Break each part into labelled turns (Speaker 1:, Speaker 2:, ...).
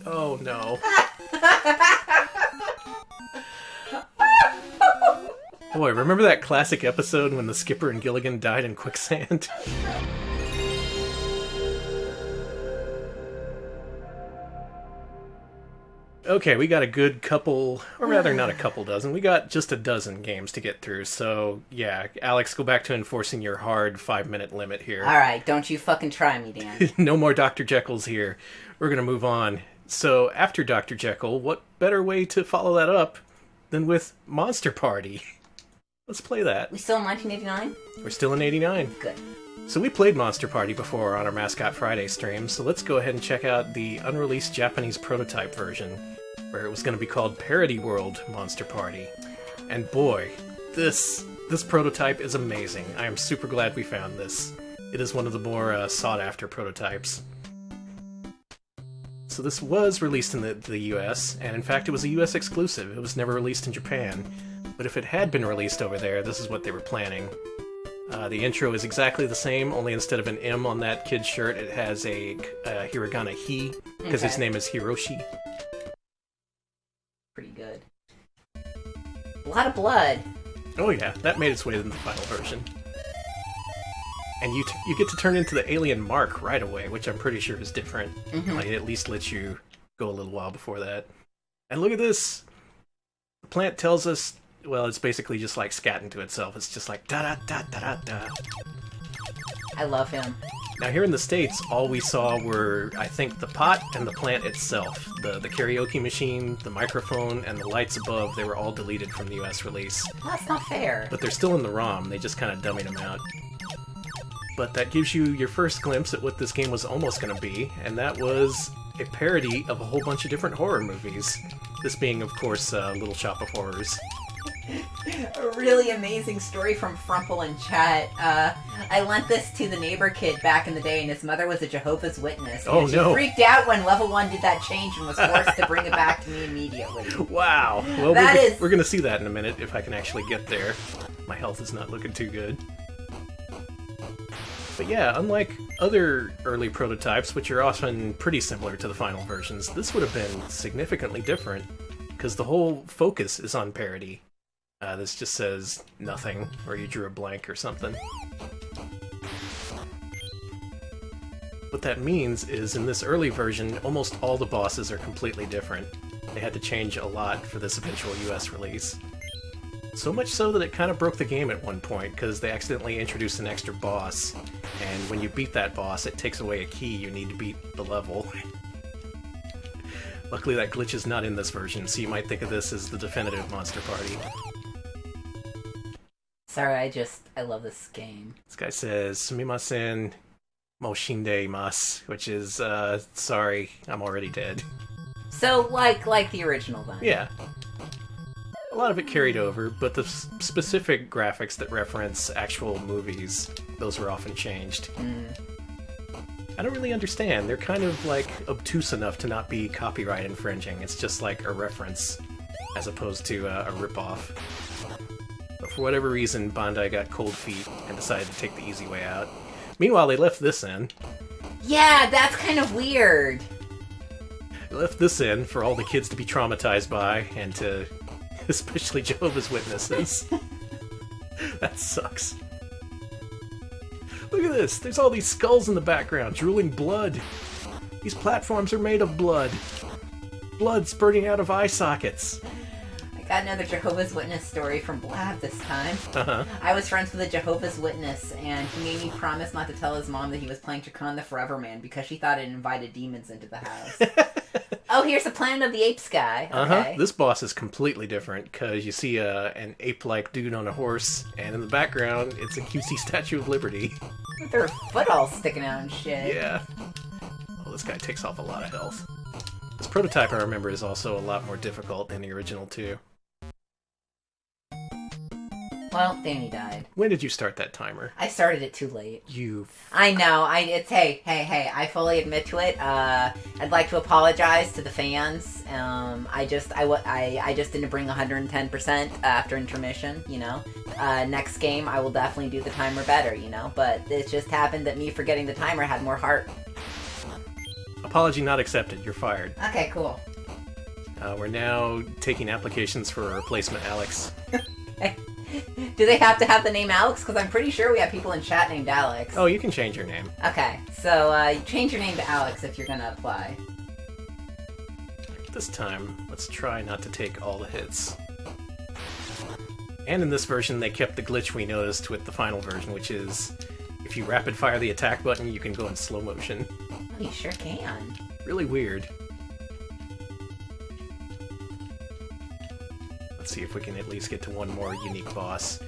Speaker 1: Oh, no. Boy, remember that classic episode when the skipper and Gilligan died in quicksand? Okay, we got a good couple, or rather not a couple dozen, we got just a dozen games to get through, so yeah, Alex, go back to enforcing your hard 5-minute limit here.
Speaker 2: Alright, don't you fucking try me, Dan.
Speaker 1: No more Dr. Jekylls here. We're gonna move on. So, after Dr. Jekyll, what better way to follow that up than with Monster Party? Let's play that.
Speaker 2: We still in 1989?
Speaker 1: We're still in 89.
Speaker 2: Good.
Speaker 1: So we played Monster Party before on our Mascot Friday stream, so let's go ahead and check out the unreleased Japanese prototype version, where it was going to be called Parody World Monster Party. And boy, this prototype is amazing. I am super glad we found this. It is one of the more sought-after prototypes. So this was released in the US, and in fact it was a US exclusive. It was never released in Japan. But if it had been released over there, this is what they were planning. The intro is exactly the same, only instead of an M on that kid's shirt, it has a hiragana he, because his name is Hiroshi.
Speaker 2: Pretty good. A lot of blood.
Speaker 1: Oh yeah, that made its way in the final version. And you get to turn into the alien Mark right away, which I'm pretty sure is different. Like, it at least lets you go a little while before that. And look at this! The plant tells us, well, it's basically just like scatting to itself. It's just like da-da-da-da-da-da.
Speaker 2: I love him.
Speaker 1: Now here in the States, all we saw were, I think, the pot and the plant itself. The karaoke machine, the microphone, and the lights above, they were all deleted from the US release.
Speaker 2: That's not fair.
Speaker 1: But they're still in the ROM, they just kind of dummied them out. But that gives you your first glimpse at what this game was almost going to be, and that was a parody of a whole bunch of different horror movies. This being, of course, Little Shop of Horrors.
Speaker 2: A really amazing story from Frumple in chat. I lent this to the neighbor kid back in the day, and his mother was a Jehovah's Witness. And she freaked out when Level 1 did that change and was forced to bring it back to me immediately.
Speaker 1: Wow. Well, we're going to see that in a minute, if I can actually get there. My health is not looking too good. But yeah, unlike other early prototypes, which are often pretty similar to the final versions, this would have been significantly different, because the whole focus is on parody. This just says nothing, or you drew a blank or something. What that means is, in this early version, almost all the bosses are completely different. They had to change a lot for this eventual US release. So much so that it kind of broke the game at one point, because they accidentally introduced an extra boss, and when you beat that boss, it takes away a key you need to beat the level. Luckily that glitch is not in this version, so you might think of this as the definitive Monster Party.
Speaker 2: Sorry, I love this game.
Speaker 1: This guy says, Sumimasen mo shindeimasu, which is, sorry, I'm already dead.
Speaker 2: So, like the original then?
Speaker 1: Yeah. A lot of it carried over, but the specific graphics that reference actual movies, those were often changed. I don't really understand. They're kind of, like, obtuse enough to not be copyright infringing. It's just like a reference, as opposed to a ripoff. But for whatever reason, Bandai got cold feet and decided to take the easy way out. Meanwhile, they left this in.
Speaker 2: Yeah, that's kind of weird.
Speaker 1: They left this in for all the kids to be traumatized by, and to... especially Jehovah's Witnesses. That sucks. Look at this! There's all these skulls in the background, drooling blood. These platforms are made of blood. Blood spurting out of eye sockets.
Speaker 2: I got another Jehovah's Witness story from Blab this time. I was friends with a Jehovah's Witness, and he made me promise not to tell his mom that he was playing Chakon the Forever Man because she thought it invited demons into the house. Oh, here's the Planet of the Apes guy. Okay.
Speaker 1: This boss is completely different, because you see an ape-like dude on a horse, and in the background, it's a cutesy Statue of Liberty.
Speaker 2: With their foot all sticking out and shit.
Speaker 1: Yeah. Well, this guy takes off a lot of health. This prototype, I remember, is also a lot more difficult than the original, too.
Speaker 2: Well, Danny died.
Speaker 1: When did you start that timer?
Speaker 2: I started it too late.
Speaker 1: You...
Speaker 2: I know. Hey, I fully admit to it. I'd like to apologize to the fans. I just didn't bring 110% after intermission, you know. Next game, I will definitely do the timer better, you know. But it just happened that me forgetting the timer had more heart.
Speaker 1: A apology not accepted. You're fired.
Speaker 2: Okay, cool.
Speaker 1: We're now taking applications for a replacement Alex.
Speaker 2: Do they have to have the name Alex? Because I'm pretty sure we have people in chat named Alex.
Speaker 1: Oh, you can change your name.
Speaker 2: Okay, so change your name to Alex if you're going to apply.
Speaker 1: This time, let's try not to take all the hits. And in this version, they kept the glitch we noticed with the final version, which is if you rapid fire the attack button, you can go in slow motion.
Speaker 2: Oh, you sure can.
Speaker 1: Really weird. Let's see if we can at least get to one more unique boss.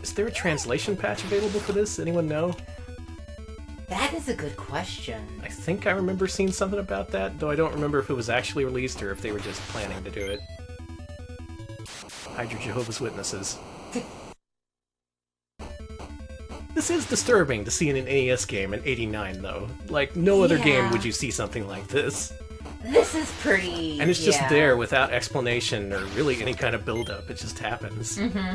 Speaker 1: Is there a translation patch available for this? Anyone know?
Speaker 2: That is a good question.
Speaker 1: I think I remember seeing something about that, though I don't remember if it was actually released or if they were just planning to do it. Hide your Jehovah's Witnesses. This is disturbing to see in an NES game in '89, though. Like, no other game would you see something like this.
Speaker 2: This is pretty...
Speaker 1: And it's just there without explanation or really any kind of build-up. It just happens.
Speaker 2: Mm-hmm.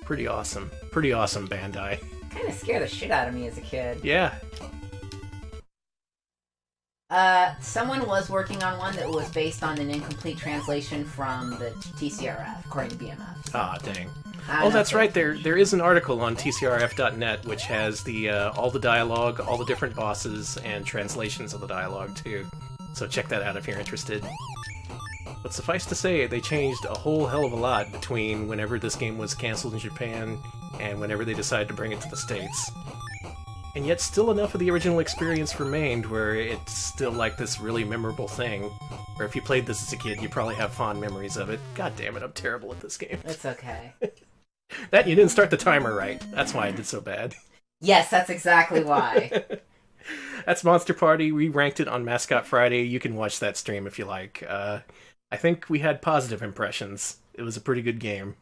Speaker 1: Pretty awesome. Pretty awesome, Bandai.
Speaker 2: Kind of scared the shit out of me as a kid.
Speaker 1: Yeah.
Speaker 2: Someone was working on one that was based on an incomplete translation from the TCRF, according to BMF. So.
Speaker 1: Ah, dang. Oh, that's right. There is an article on tcrf.net which has the all the dialogue, all the different bosses, and translations of the dialogue, too. So check that out if you're interested. But suffice to say, they changed a whole hell of a lot between whenever this game was cancelled in Japan and whenever they decided to bring it to the States. And yet still enough of the original experience remained where it's still like this really memorable thing. Or if you played this as a kid, you probably have fond memories of it. God damn it, I'm terrible at this game.
Speaker 2: It's okay.
Speaker 1: That, you didn't start the timer right. That's why I did so bad.
Speaker 2: Yes, that's exactly why.
Speaker 1: That's Monster Party. We ranked it on Mascot Friday. You can watch that stream if you like. I think we had positive impressions. It was a pretty good game.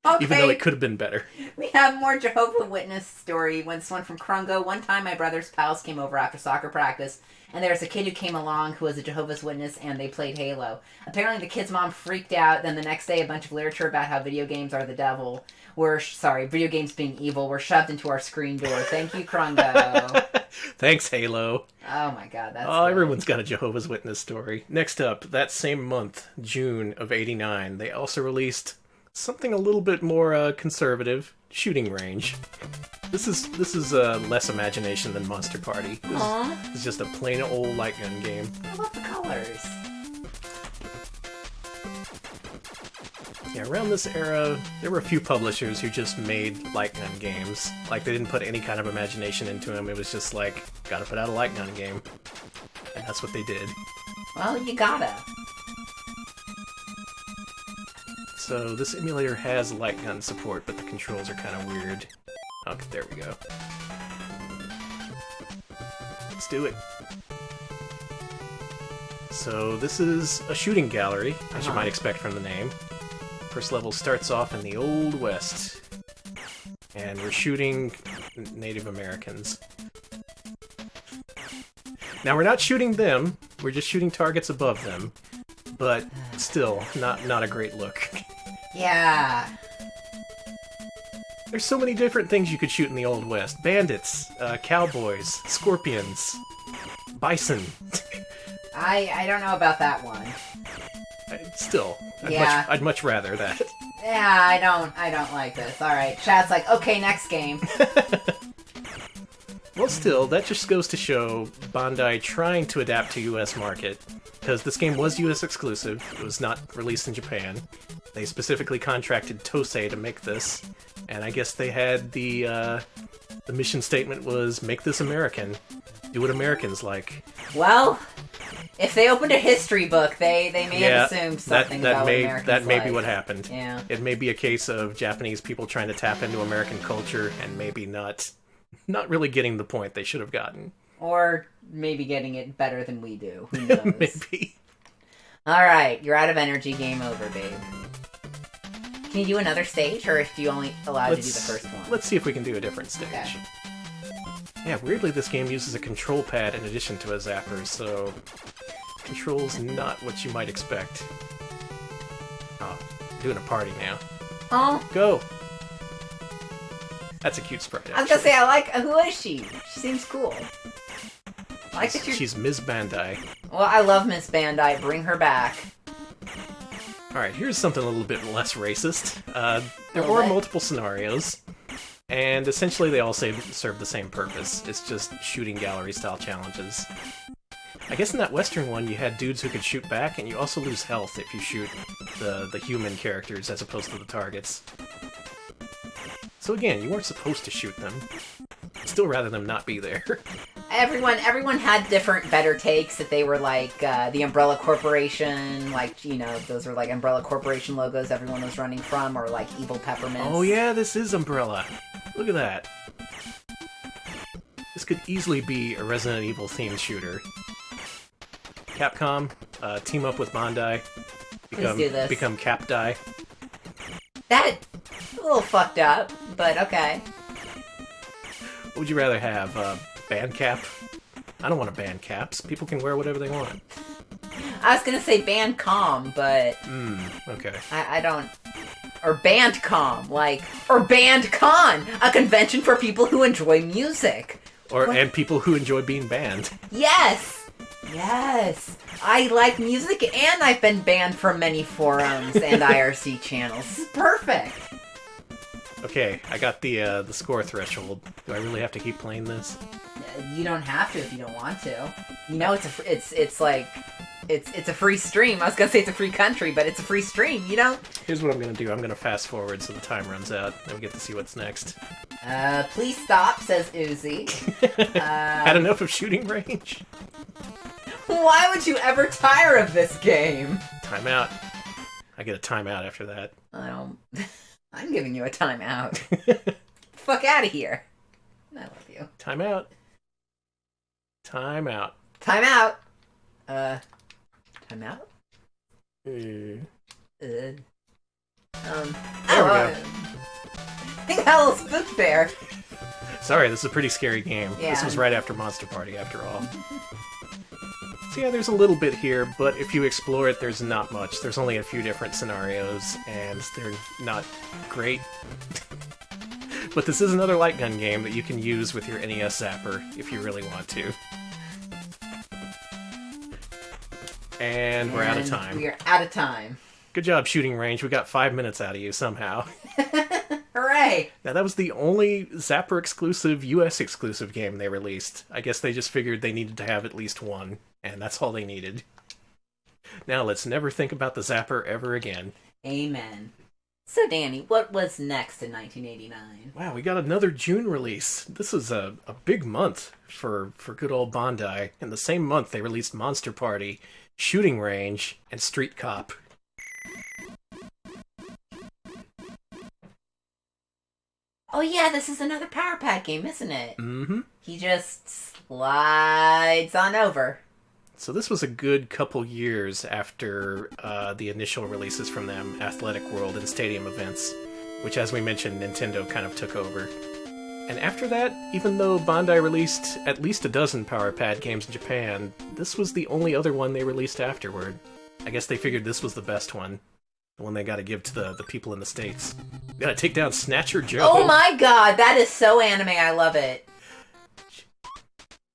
Speaker 2: Okay.
Speaker 1: Even though it could have been better.
Speaker 2: We have more Jehovah's Witness story. One from Krungo. One time my brother's pals came over after soccer practice, and there was a kid who came along who was a Jehovah's Witness, and they played Halo. Apparently the kid's mom freaked out, then the next day a bunch of literature about how video games are the devil video games being evil were shoved into our screen door. Thank you, Krungo.
Speaker 1: Thanks, Halo.
Speaker 2: Oh my god, that's
Speaker 1: Oh,
Speaker 2: good.
Speaker 1: everyone's got a Jehovah's Witness story. Next up, that same month, June of '89, they also released something a little bit more
Speaker 2: Uh-huh.
Speaker 1: conservative, Shooting Range. This is less imagination than Monster Party. This is just a plain old light gun game.
Speaker 2: I love the colors.
Speaker 1: Yeah, around this era, there were a few publishers who just made light gun games. Like, they didn't put any kind of imagination into them. It was just like, gotta put out a light gun game. And that's what they did.
Speaker 2: Well, you gotta.
Speaker 1: So, this emulator has light gun support, but the controls are kind of weird. Okay, there we go. Let's do it. So, this is a shooting gallery, as you might expect from the name. First level starts off in the Old West. And we're shooting Native Americans. Now, we're not shooting them, we're just shooting targets above them. But still, not a great look.
Speaker 2: Yeah.
Speaker 1: There's so many different things you could shoot in the Old West. Bandits, cowboys, scorpions, bison.
Speaker 2: I don't know about that one.
Speaker 1: Still,
Speaker 2: Yeah.
Speaker 1: I'd much rather that.
Speaker 2: Yeah, I don't like this. Alright, chat's like, okay, next game.
Speaker 1: Well, still, that just goes to show Bandai trying to adapt to US market. Because this game was US exclusive, it was not released in Japan. They specifically contracted Tosei to make this, and I guess they had the mission statement was, make this American. Do what Americans like.
Speaker 2: Well, if they opened a history book, they may have assumed something about what Americans
Speaker 1: that may
Speaker 2: like.
Speaker 1: be what happened.
Speaker 2: Yeah.
Speaker 1: It may be a case of Japanese people trying to tap into American culture and maybe not really getting the point they should have gotten.
Speaker 2: Or maybe getting it better than we do. Who knows?
Speaker 1: Maybe.
Speaker 2: Alright, you're out of energy. Game over, babe. Can you do another stage, or if you only allowed to do the first one?
Speaker 1: Let's see if we can do a different stage.
Speaker 2: Okay.
Speaker 1: Yeah, weirdly this game uses a control pad in addition to a zapper, so control's not what you might expect. Oh, I'm doing a party now.
Speaker 2: Oh,
Speaker 1: Go! That's a cute sprite, actually.
Speaker 2: I was gonna say, who is she? She seems cool. like that
Speaker 1: She's Ms. Bandai.
Speaker 2: Well, I love Miss Bandai. Bring her back.
Speaker 1: Alright, here's something a little bit less racist. There are multiple scenarios, and essentially they all serve the same purpose. It's just shooting gallery-style challenges. I guess in that Western one, you had dudes who could shoot back, and you also lose health if you shoot the human characters as opposed to the targets. So again, you weren't supposed to shoot them. Still rather them not be there.
Speaker 2: Everyone had different better takes. That they were like the Umbrella Corporation, like, you know, those were like Umbrella Corporation logos everyone was running from, or like Evil Peppermints.
Speaker 1: Oh yeah, this is Umbrella. Look at that. This could easily be a Resident Evil themed shooter. Capcom, team up with Bandai.
Speaker 2: Please do this.
Speaker 1: Become Capdai.
Speaker 2: That's a little fucked up, but okay.
Speaker 1: What would you rather have? Band cap? I don't want to ban caps. People can wear whatever they want.
Speaker 2: I was gonna say band com, but...
Speaker 1: okay.
Speaker 2: I don't... Or band com, like... Or band con! A convention for people who enjoy music!
Speaker 1: And people who enjoy being banned.
Speaker 2: Yes! Yes! I like music, and I've been banned from many forums and IRC channels. This is perfect!
Speaker 1: Okay, I got the score threshold. Do I really have to keep playing this?
Speaker 2: You don't have to if you don't want to. You know, it's a free stream. I was gonna say it's a free country, but it's a free stream. You know.
Speaker 1: Here's what I'm gonna do. I'm gonna fast forward so the time runs out, and we get to see what's next.
Speaker 2: Please stop, says Uzi.
Speaker 1: Had enough of shooting range.
Speaker 2: Why would you ever tire of this game?
Speaker 1: Timeout. I get a timeout after that.
Speaker 2: I'm giving you a timeout. Fuck out of here. I love you.
Speaker 1: Timeout. Timeout.
Speaker 2: Timeout. Timeout?
Speaker 1: There we go.
Speaker 2: I think that little spook bear.
Speaker 1: Sorry, this is a pretty scary game.
Speaker 2: Yeah.
Speaker 1: This was right after Monster Party, after all. So yeah, there's a little bit here, but if you explore it, there's not much. There's only a few different scenarios, and they're not great. But this is another light gun game that you can use with your NES zapper if you really want to. And we're out of time.
Speaker 2: We're out of time.
Speaker 1: Good job, shooting range. We got 5 minutes out of you somehow.
Speaker 2: Hooray!
Speaker 1: Now, that was the only Zapper-exclusive, US-exclusive game they released. I guess they just figured they needed to have at least one, and that's all they needed. Now, let's never think about the Zapper ever again.
Speaker 2: Amen. So, Danny, what was next in 1989?
Speaker 1: Wow, we got another June release. This is a big month for good old Bandai. In the same month, they released Monster Party, Shooting Range, and Street Cop.
Speaker 2: Oh yeah, this is another Power Pad game, isn't it?
Speaker 1: Mm-hmm.
Speaker 2: He just slides on over.
Speaker 1: So this was a good couple years after the initial releases from them, Athletic World and Stadium Events, which, as we mentioned, Nintendo kind of took over. And after that, even though Bandai released at least a dozen Power Pad games in Japan, this was the only other one they released afterward. I guess they figured this was the best one. The one they gotta give to the people in the States. Gotta take down Snatcher Joe.
Speaker 2: Oh my god, that is so anime, I love it.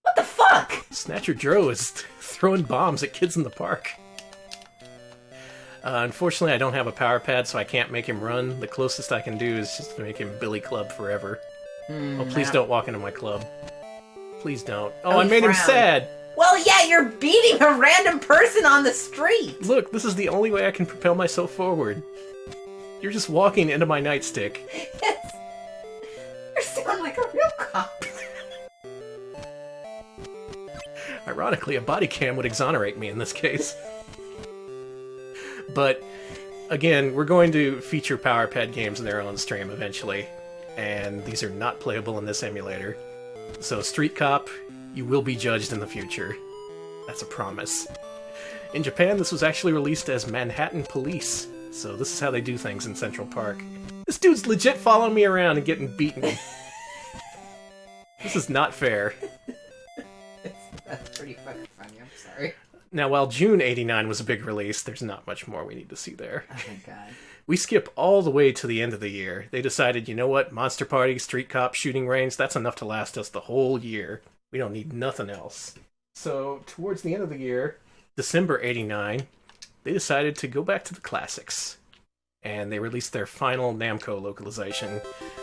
Speaker 2: What the fuck?
Speaker 1: Snatcher Joe is throwing bombs at kids in the park. Unfortunately, I don't have a power pad, so I can't make him run. The closest I can do is just to make him Billy Club forever. Oh, please don't walk into my club. Please don't. Oh, I made him sad!
Speaker 2: Well, yeah, you're beating a random person on the street!
Speaker 1: Look, this is the only way I can propel myself forward. You're just walking into my nightstick.
Speaker 2: Yes. You sound like a real cop.
Speaker 1: Ironically, a body cam would exonerate me in this case. But, again, we're going to feature Power Pad games in their own stream eventually. And these are not playable in this emulator. So, Street Cop, you will be judged in the future. That's a promise. In Japan, this was actually released as Manhattan Police. So this is how they do things in Central Park. This dude's legit following me around and getting beaten. This is not fair.
Speaker 2: That's pretty fucking funny, I'm sorry.
Speaker 1: Now, while June 89 was a big release, there's not much more we need to see there.
Speaker 2: Oh my god.
Speaker 1: We skip all the way to the end of the year. They decided, you know what, Monster Party, Street Cop, Shooting Range, that's enough to last us the whole year. We don't need nothing else. So, towards the end of the year, December 89, they decided to go back to the classics. And they released their final Namco localization.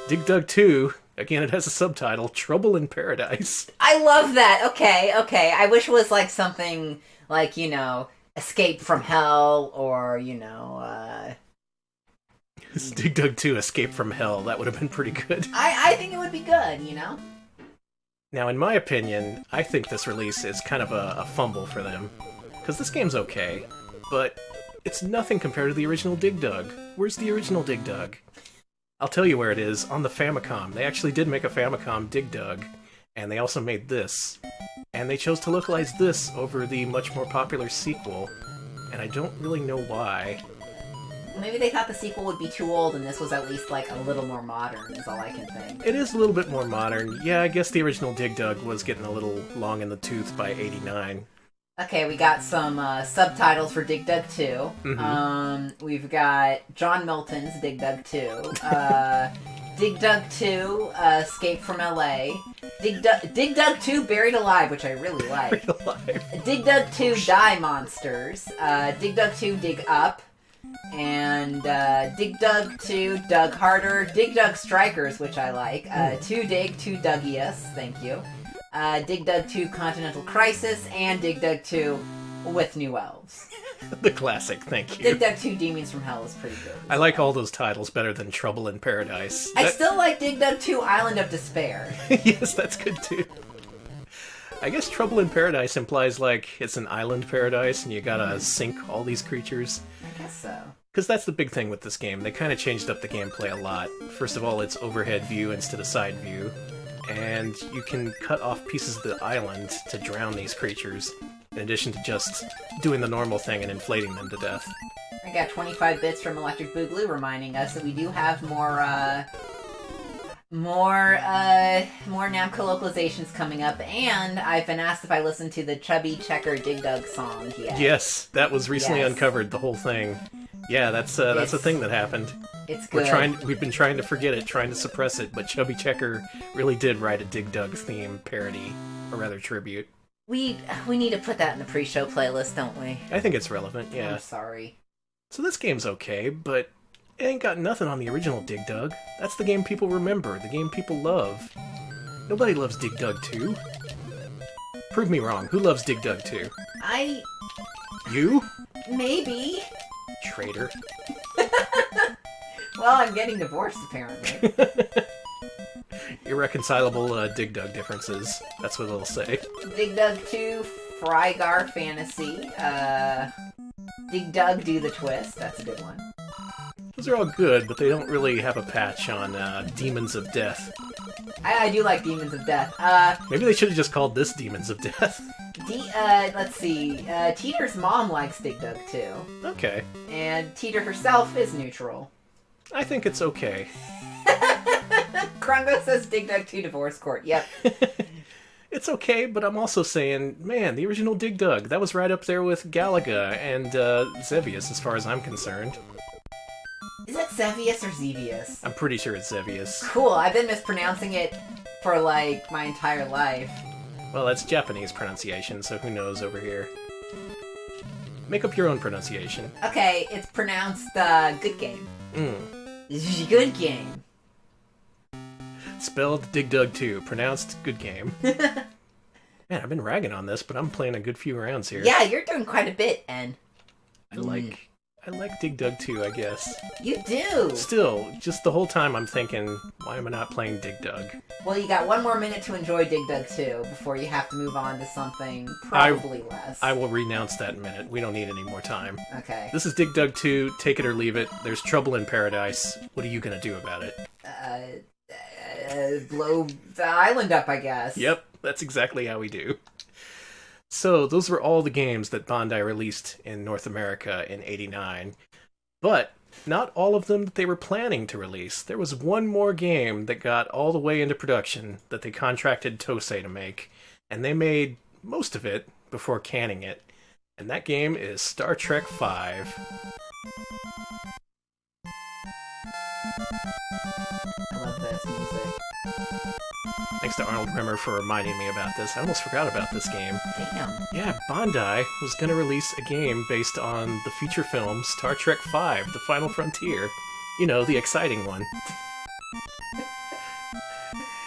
Speaker 1: Dig Dug 2, again, it has a subtitle, Trouble in Paradise.
Speaker 2: I love that. Okay. I wish it was like something like, Escape from Hell or,
Speaker 1: Dig Dug 2, Escape from Hell. That would have been pretty good.
Speaker 2: I think it would be good,
Speaker 1: Now, in my opinion, I think this release is kind of a fumble for them. Because this game's okay, but it's nothing compared to the original Dig Dug. Where's the original Dig Dug? I'll tell you where it is, on the Famicom. They actually did make a Famicom Dig Dug, and they also made this. And they chose to localize this over the much more popular sequel, and I don't really know why.
Speaker 2: Maybe they thought the sequel would be too old and this was at least like a little more modern, is all I can think.
Speaker 1: It is a little bit more modern. Yeah, I guess the original Dig Dug was getting a little long in the tooth by 89.
Speaker 2: Okay, we got some subtitles for Dig Dug 2.
Speaker 1: Mm-hmm.
Speaker 2: We've got John Milton's Dig Dug 2. Dig Dug 2, Escape from LA. Dig Dug 2, Buried Alive, which I really like.
Speaker 1: Buried Alive.
Speaker 2: Dig Dug 2, Die Monsters. Dig Dug 2, Dig Up. And Dig Dug 2, Dug Harder. Dig Dug Strikers, which I like. 2 Dig, 2 Dugius, thank you. Dig Dug 2, Continental Crisis. And Dig Dug 2, With New Elves.
Speaker 1: The classic, thank you.
Speaker 2: Dig Dug 2, Demons from Hell is pretty good.
Speaker 1: I like all those titles better than Trouble in Paradise.
Speaker 2: I still like Dig Dug 2, Island of Despair.
Speaker 1: Yes, that's good too. I guess Trouble in Paradise implies, like, it's an island paradise and you gotta sink all these creatures.
Speaker 2: I guess so.
Speaker 1: Because that's the big thing with this game. They kind of changed up the gameplay a lot. First of all, it's overhead view instead of side view. And you can cut off pieces of the island to drown these creatures, in addition to just doing the normal thing and inflating them to death.
Speaker 2: I got 25 bits from Electric Boogaloo reminding us that we do have more Namco localizations coming up, and I've been asked if I listen to the Chubby Checker Dig Dug song yet.
Speaker 1: Yes, that was recently uncovered, the whole thing. Yeah, that's a thing that happened.
Speaker 2: It's good.
Speaker 1: We've been trying to forget it, trying to suppress it, but Chubby Checker really did write a Dig Dug theme parody, or rather tribute.
Speaker 2: We need to put that in the pre-show playlist, don't we?
Speaker 1: I think it's relevant, yeah.
Speaker 2: I'm sorry.
Speaker 1: So this game's okay, but it ain't got nothing on the original Dig Dug. That's the game people remember, the game people love. Nobody loves Dig Dug 2. Prove me wrong, who loves Dig Dug 2? You?
Speaker 2: Maybe.
Speaker 1: Traitor.
Speaker 2: Well, I'm getting divorced, apparently.
Speaker 1: Irreconcilable Dig Dug differences. That's what it'll say.
Speaker 2: Dig Dug 2, Frygar Fantasy. Dig Dug Do the Twist. That's a good one.
Speaker 1: Those are all good, but they don't really have a patch on Demons of Death.
Speaker 2: I do like Demons of Death.
Speaker 1: Maybe they should have just called this Demons of Death.
Speaker 2: Let's see. Teeter's mom likes Dig Dug 2.
Speaker 1: Okay.
Speaker 2: And Teeter herself is neutral.
Speaker 1: I think it's okay.
Speaker 2: Krungo says Dig Dug 2 Divorce Court. Yep.
Speaker 1: It's okay, but I'm also saying, man, the original Dig Dug, that was right up there with Galaga and Xevious, as far as I'm concerned.
Speaker 2: Is it Xevious or Xevious?
Speaker 1: I'm pretty sure it's Xevious.
Speaker 2: Cool, I've been mispronouncing it for, like, my entire life.
Speaker 1: Well, that's Japanese pronunciation, so who knows over here. Make up your own pronunciation.
Speaker 2: Okay, it's pronounced, Good Game. Good Game.
Speaker 1: Spelled Dig Dug 2, pronounced Good Game. Man, I've been ragging on this, but I'm playing a good few rounds here.
Speaker 2: Yeah, you're doing quite a bit, En.
Speaker 1: I like Dig Dug 2, I guess.
Speaker 2: You do!
Speaker 1: Still, just the whole time I'm thinking, why am I not playing Dig Dug?
Speaker 2: Well, you got one more minute to enjoy Dig Dug 2 before you have to move on to something probably less.
Speaker 1: I will renounce that minute. We don't need any more time.
Speaker 2: Okay.
Speaker 1: This is Dig Dug 2, take it or leave it. There's trouble in paradise. What are you gonna do about it?
Speaker 2: Blow the island up, I guess.
Speaker 1: Yep, that's exactly how we do. So, those were all the games that Bandai released in North America in '89. But, not all of them that they were planning to release. There was one more game that got all the way into production that they contracted Tosei to make. And they made most of it before canning it. And that game is Star Trek V. I
Speaker 2: love this music.
Speaker 1: Thanks to Arnold Rimmer for reminding me about this. I almost forgot about this game.
Speaker 2: Damn.
Speaker 1: Yeah, Bandai was going to release a game based on the feature film Star Trek V, The Final Frontier. You know, the exciting one.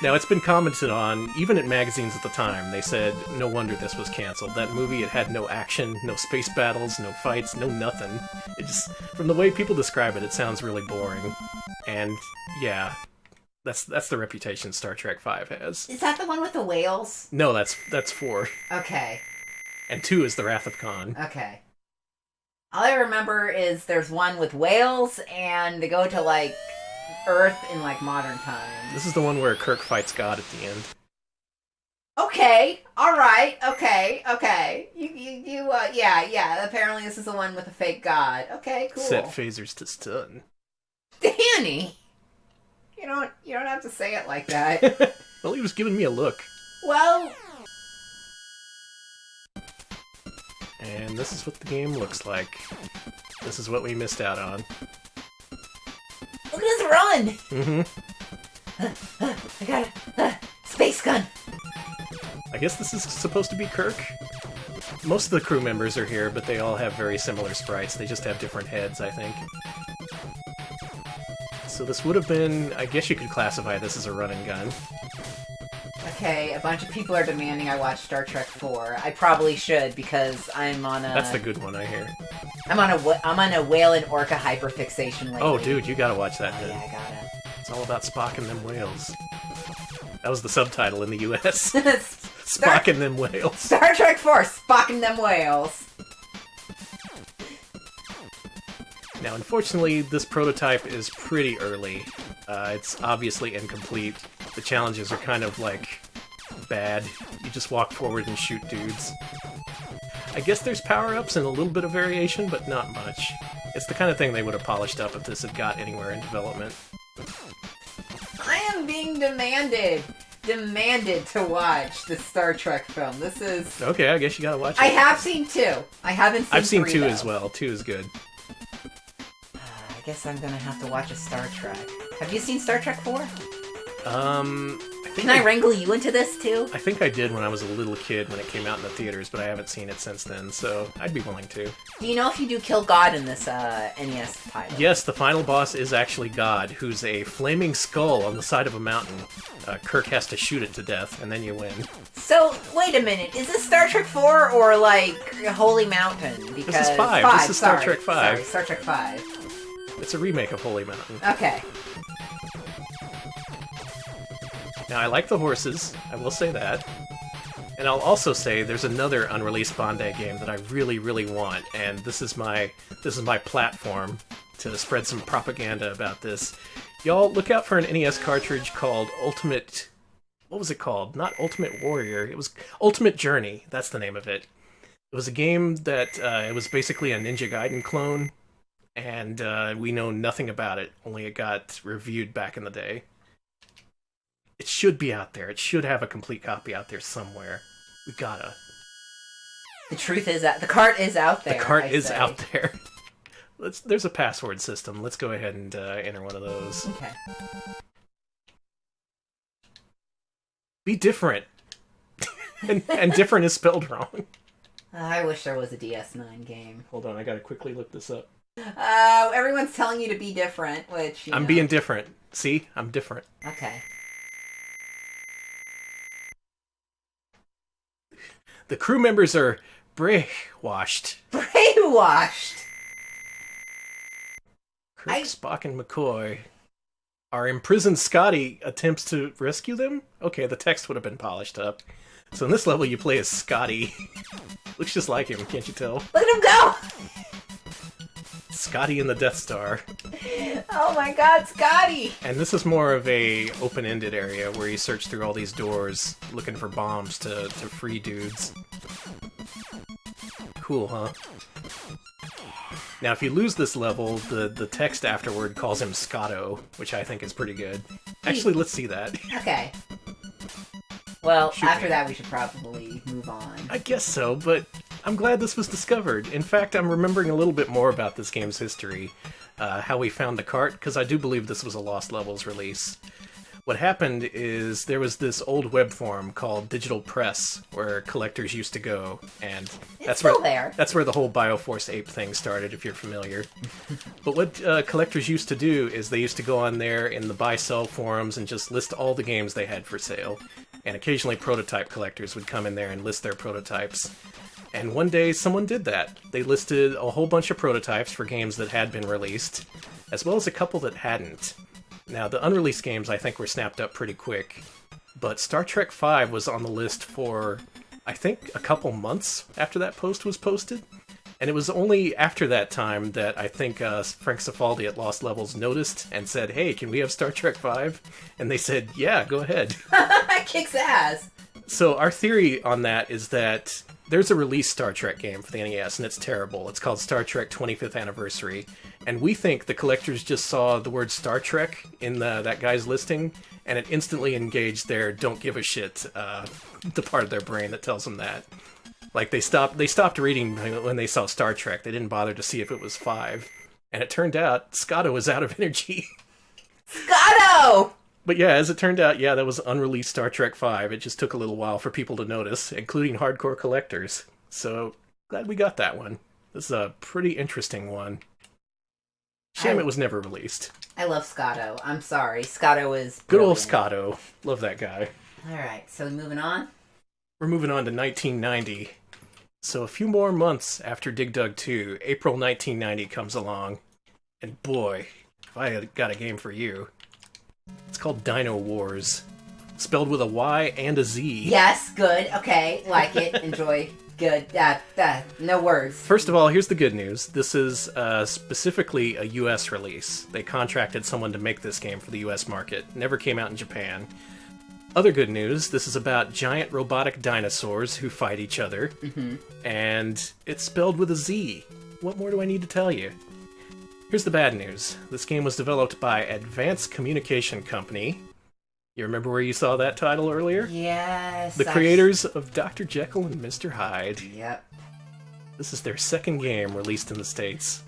Speaker 1: Now, it's been commented on, even in magazines at the time. They said, no wonder this was canceled. That movie, it had no action, no space battles, no fights, no nothing. It just, from the way people describe it, it sounds really boring. And, yeah, that's the reputation Star Trek V has.
Speaker 2: Is that the one with the whales?
Speaker 1: No, that's 4.
Speaker 2: Okay.
Speaker 1: And 2 is The Wrath of Khan.
Speaker 2: Okay. All I remember is there's one with whales, and they go to, like, Earth in, like, modern times.
Speaker 1: This is the one where Kirk fights God at the end.
Speaker 2: Okay, alright, okay. Yeah, apparently this is the one with the fake god. Okay, cool.
Speaker 1: Set phasers to stun.
Speaker 2: Danny! You don't have to say it like that.
Speaker 1: Well, he was giving me a look.
Speaker 2: Well...
Speaker 1: And this is what the game looks like. This is what we missed out on.
Speaker 2: Look at us run!
Speaker 1: Mm-hmm.
Speaker 2: I got it. Space gun!
Speaker 1: I guess this is supposed to be Kirk. Most of the crew members are here, but they all have very similar sprites. They just have different heads, I think. So this would have been... I guess you could classify this as a run and gun.
Speaker 2: Okay, a bunch of people are demanding I watch Star Trek IV. I probably should, because I'm on a...
Speaker 1: That's the good one, I hear.
Speaker 2: I'm on a whale and orca hyperfixation lately.
Speaker 1: Oh, dude, you gotta watch that.
Speaker 2: Oh, yeah, I gotta.
Speaker 1: It's all about Spock and them whales. That was the subtitle in the U.S.
Speaker 2: Star-
Speaker 1: Spock and them whales.
Speaker 2: Star Trek IV, Spock and them whales.
Speaker 1: Now, unfortunately, this prototype is pretty early. It's obviously incomplete. The challenges are kind of, like, bad. You just walk forward and shoot dudes. I guess there's power-ups and a little bit of variation, but not much. It's the kind of thing they would have polished up if this had got anywhere in development.
Speaker 2: I am being demanded to watch the Star Trek film. This is...
Speaker 1: Okay, I guess you gotta watch it.
Speaker 2: I have seen 2. I haven't seen 3,
Speaker 1: I've seen 2
Speaker 2: though.
Speaker 1: as well. 2 is good.
Speaker 2: I guess I'm gonna have to watch a Star Trek. Have you seen Star Trek 4? Can I wrangle you into this, too?
Speaker 1: I think I did when I was a little kid when it came out in the theaters, but I haven't seen it since then, so I'd be willing to.
Speaker 2: Do you know if you do kill God in this NES title?
Speaker 1: Yes, the final boss is actually God, who's a flaming skull on the side of a mountain. Kirk has to shoot it to death, and then you win.
Speaker 2: So, wait a minute. Is this Star Trek 4 or, like, Holy Mountain? Because...
Speaker 1: This is 5. This is Star Trek V.
Speaker 2: Sorry, Star Trek 5.
Speaker 1: It's a remake of Holy Mountain.
Speaker 2: Okay.
Speaker 1: Now, I like the horses, I will say that. And I'll also say there's another unreleased Bandai game that I really, really want, and this is my platform to spread some propaganda about this. Y'all, look out for an NES cartridge called Ultimate... What was it called? Not Ultimate Warrior. It was Ultimate Journey. That's the name of it. It was a game that it was basically a Ninja Gaiden clone, and we know nothing about it, only it got reviewed back in the day. It should be out there. It should have a complete copy out there somewhere. We gotta.
Speaker 2: The truth is that the cart is out there.
Speaker 1: The cart is out there. There's a password system. Let's go ahead and enter one of those.
Speaker 2: Okay.
Speaker 1: Be different. and different is spelled wrong.
Speaker 2: I wish there was a DS9 game.
Speaker 1: Hold on, I gotta quickly look this up.
Speaker 2: Everyone's telling you to be different, which,
Speaker 1: I'm being different. See? I'm different.
Speaker 2: Okay.
Speaker 1: The crew members are brainwashed.
Speaker 2: Brainwashed!
Speaker 1: Kirk, Spock, and McCoy are imprisoned. Scotty attempts to rescue them? Okay, the text would have been polished up. So in this level, you play as Scotty. Looks just like him, can't you tell?
Speaker 2: Look at him go!
Speaker 1: Scotty and the Death Star.
Speaker 2: Oh my god, Scotty!
Speaker 1: And this is more of a open-ended area where you search through all these doors looking for bombs to free dudes. Cool, huh? Now, if you lose this level, the text afterward calls him Scotto, which I think is pretty good. Actually, let's see that.
Speaker 2: Okay. Well, after that, we should probably move on.
Speaker 1: I guess so, but I'm glad this was discovered. In fact, I'm remembering a little bit more about this game's history, how we found the cart, because I do believe this was a Lost Levels release. What happened is there was this old web forum called Digital Press where collectors used to go, and that's where the whole Bioforce Ape thing started, if you're familiar. But what collectors used to do is they used to go on there in the buy-sell forums and just list all the games they had for sale. And occasionally prototype collectors would come in there and list their prototypes. And one day someone did that. They listed a whole bunch of prototypes for games that had been released, as well as a couple that hadn't. Now, the unreleased games, I think, were snapped up pretty quick, but Star Trek V was on the list for, I think, a couple months after that post was posted, and it was only after that time that I think Frank Cifaldi at Lost Levels noticed and said, hey, can we have Star Trek V? And they said, yeah, go ahead.
Speaker 2: That kicks ass!
Speaker 1: So our theory on that is that there's a released Star Trek game for the NES, and it's terrible. It's called Star Trek 25th Anniversary, and we think the collectors just saw the word Star Trek in that guy's listing, and it instantly engaged their don't give a shit, the part of their brain that tells them that. Like, they stopped reading when they saw Star Trek. They didn't bother to see if it was 5. And it turned out Scotto was out of energy.
Speaker 2: Scotto!
Speaker 1: But yeah, as it turned out, yeah, that was unreleased Star Trek V. It just took a little while for people to notice, including hardcore collectors. So, glad we got that one. This is a pretty interesting one. Shame it was never released.
Speaker 2: I love Scotto. I'm sorry. Scotto is brilliant.
Speaker 1: Good old Scotto. Love that guy.
Speaker 2: Alright, so moving on?
Speaker 1: We're moving on to 1990. So a few more months after Dig Dug 2, April 1990 comes along. And boy, if I had got a game for you. It's called Dino Wars. Spelled with a Y and a Z.
Speaker 2: Yes, good. Okay, like it. Enjoy. Good. No words.
Speaker 1: First of all, here's the good news. This is specifically a US release. They contracted someone to make this game for the US market. Never came out in Japan. Other good news, this is about giant robotic dinosaurs who fight each other. Mm-hmm. And it's spelled with a Z. What more do I need to tell you? Here's the bad news. This game was developed by Advanced Communication Company. You remember where you saw that title earlier?
Speaker 2: Yes.
Speaker 1: The creators of Dr. Jekyll and Mr. Hyde.
Speaker 2: Yep.
Speaker 1: This is their second game released in the States.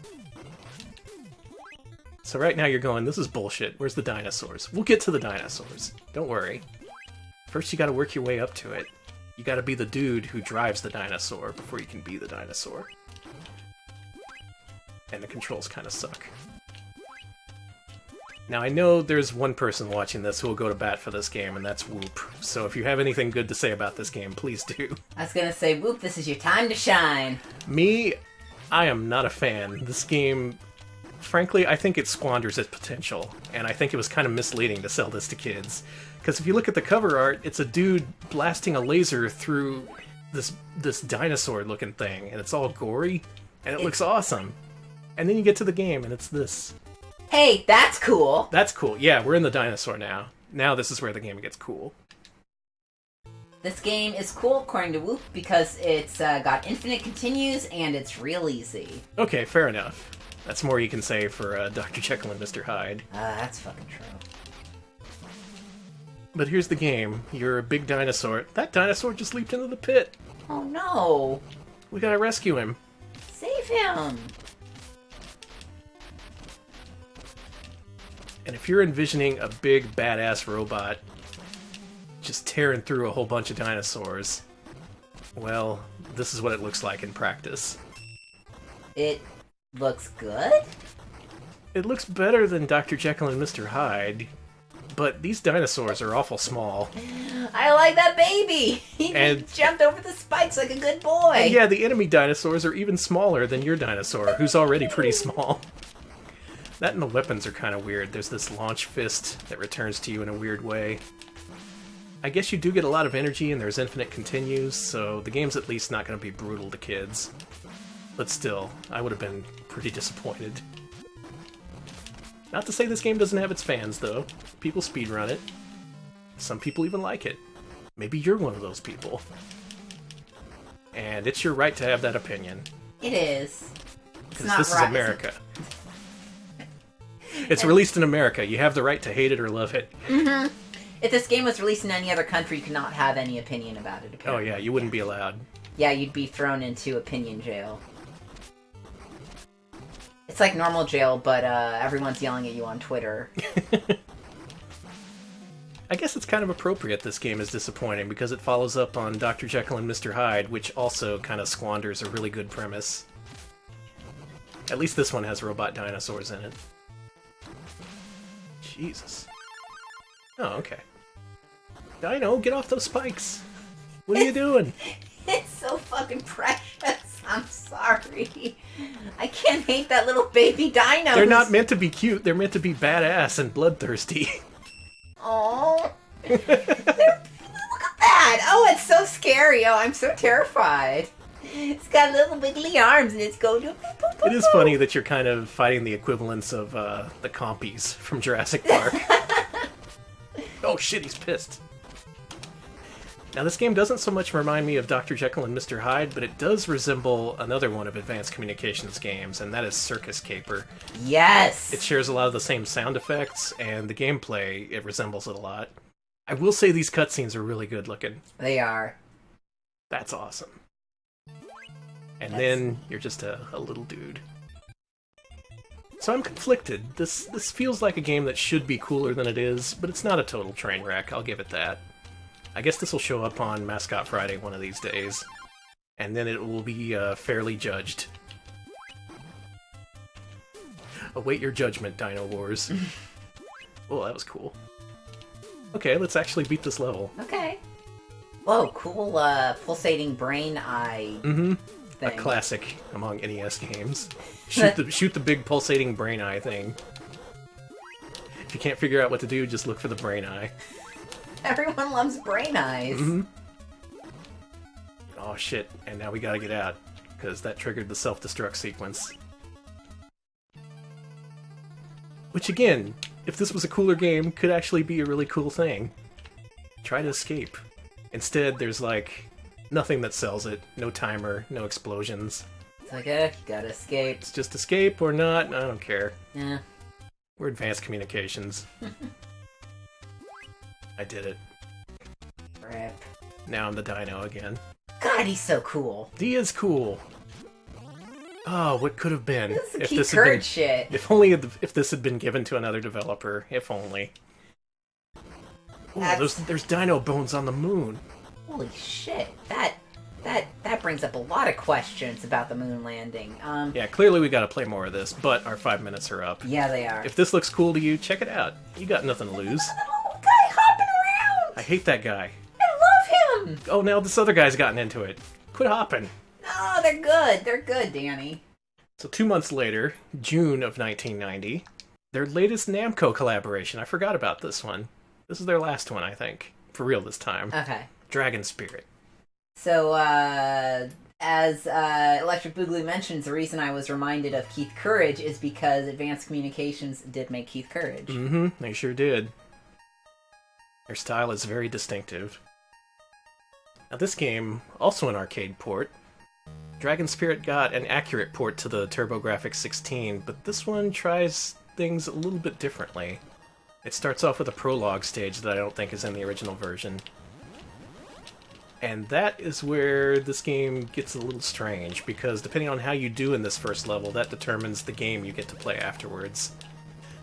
Speaker 1: So right now you're going, this is bullshit. Where's the dinosaurs? We'll get to the dinosaurs. Don't worry. First you gotta work your way up to it. You gotta be the dude who drives the dinosaur before you can be the dinosaur. And the controls kind of suck. Now, I know there's one person watching this who will go to bat for this game, and that's Whoop. So if you have anything good to say about this game, please do.
Speaker 2: I was gonna say, Whoop, this is your time to shine.
Speaker 1: Me, I am not a fan. This game, frankly, I think it squanders its potential, and I think it was kind of misleading to sell this to kids. Because if you look at the cover art, it's a dude blasting a laser through this dinosaur-looking thing, and it's all gory, and it looks awesome. And then you get to the game, and it's this.
Speaker 2: Hey, that's cool!
Speaker 1: That's cool. Yeah, we're in the dinosaur now. Now this is where the game gets cool.
Speaker 2: This game is cool, according to Whoop, because it's got infinite continues, and it's real easy.
Speaker 1: Okay, fair enough. That's more you can say for Dr. Jekyll and Mr. Hyde.
Speaker 2: That's fucking true.
Speaker 1: But here's the game. You're a big dinosaur. That dinosaur just leaped into the pit.
Speaker 2: Oh no!
Speaker 1: We gotta rescue him.
Speaker 2: Save him!
Speaker 1: And if you're envisioning a big, badass robot just tearing through a whole bunch of dinosaurs, well, this is what it looks like in practice.
Speaker 2: It looks good?
Speaker 1: It looks better than Dr. Jekyll and Mr. Hyde, but these dinosaurs are awful small.
Speaker 2: I like that baby! He just jumped over the spikes like a good boy!
Speaker 1: And yeah, the enemy dinosaurs are even smaller than your dinosaur, who's already pretty small. That and the weapons are kind of weird. There's this launch fist that returns to you in a weird way. I guess you do get a lot of energy and there's infinite continues, so the game's at least not going to be brutal to kids. But still, I would have been pretty disappointed. Not to say this game doesn't have its fans, though. People speedrun it. Some people even like it. Maybe you're one of those people. And it's your right to have that opinion.
Speaker 2: It is.
Speaker 1: Because this is America. It's released in America. You have the right to hate it or love it.
Speaker 2: Mm-hmm. If this game was released in any other country, you could not have any opinion about it, apparently.
Speaker 1: Oh yeah, you wouldn't be allowed.
Speaker 2: Yeah, you'd be thrown into opinion jail. It's like normal jail, but everyone's yelling at you on Twitter.
Speaker 1: I guess it's kind of appropriate this game is disappointing, because it follows up on Dr. Jekyll and Mr. Hyde, which also kind of squanders a really good premise. At least this one has robot dinosaurs in it. Jesus. Oh, okay. Dino, get off those spikes! What are you doing?
Speaker 2: It's so fucking precious. I'm sorry. I can't hate that little baby dino.
Speaker 1: They're not meant to be cute, they're meant to be badass and bloodthirsty.
Speaker 2: Oh. Look at that! Oh, it's so scary. Oh, I'm so terrified. It's got little wiggly arms and it's going to...
Speaker 1: It is funny that you're kind of fighting the equivalents of the compies from Jurassic Park. Oh shit, he's pissed. Now this game doesn't so much remind me of Dr. Jekyll and Mr. Hyde, but it does resemble another one of Advanced Communications games, and that is Circus Caper.
Speaker 2: Yes!
Speaker 1: It shares a lot of the same sound effects, and the gameplay, it resembles it a lot. I will say these cutscenes are really good looking.
Speaker 2: They are.
Speaker 1: That's awesome. And then you're just a little dude. So I'm conflicted. This feels like a game that should be cooler than it is, but it's not a total train wreck, I'll give it that. I guess this will show up on Mascot Friday one of these days, and then it will be fairly judged. Await your judgment, Dino Wars. Oh, that was cool. Okay, let's actually beat this level.
Speaker 2: Okay. Whoa, cool pulsating brain eye thing.
Speaker 1: A classic among NES games. Shoot the big pulsating brain eye thing. If you can't figure out what to do, just look for the brain eye.
Speaker 2: Everyone loves brain eyes.
Speaker 1: Oh shit, and now we gotta get out, because that triggered the self-destruct sequence. Which again, if this was a cooler game, could actually be a really cool thing. Try to escape. Instead, there's like nothing that sells it. No timer, no explosions.
Speaker 2: It's like, you gotta escape.
Speaker 1: It's just escape or not, I don't care.
Speaker 2: Yeah.
Speaker 1: We're Advanced Communications. I did it.
Speaker 2: Rip.
Speaker 1: Now I'm the Dino again.
Speaker 2: God, he's so cool.
Speaker 1: He is cool. Oh, what could have been
Speaker 2: This is
Speaker 1: if
Speaker 2: Keith
Speaker 1: this had been,
Speaker 2: Courage shit.
Speaker 1: if this had been given to another developer. If only. Oh, there's dino bones on the moon.
Speaker 2: Holy shit! That brings up a lot of questions about the moon landing.
Speaker 1: Yeah, clearly we gotta play more of this, but our 5 minutes are up.
Speaker 2: Yeah, they are.
Speaker 1: If this looks cool to you, check it out. You got nothing to lose.
Speaker 2: That little guy hopping around.
Speaker 1: I hate that guy.
Speaker 2: I love him.
Speaker 1: Oh, now this other guy's gotten into it. Quit hopping.
Speaker 2: Oh, they're good. They're good, Danny.
Speaker 1: So 2 months later, June of 1990, their latest Namco collaboration. I forgot about this one. This is their last one, I think. For real this time.
Speaker 2: Okay.
Speaker 1: Dragon Spirit.
Speaker 2: So, as Electric Boogaloo mentions, the reason I was reminded of Keith Courage is because Advanced Communications did make Keith Courage.
Speaker 1: They sure did. Their style is very distinctive. Now this game, also an arcade port. Dragon Spirit got an accurate port to the TurboGrafx 16, but this one tries things a little bit differently. It starts off with a prologue stage that I don't think is in the original version. And that is where this game gets a little strange, because depending on how you do in this first level, that determines the game you get to play afterwards.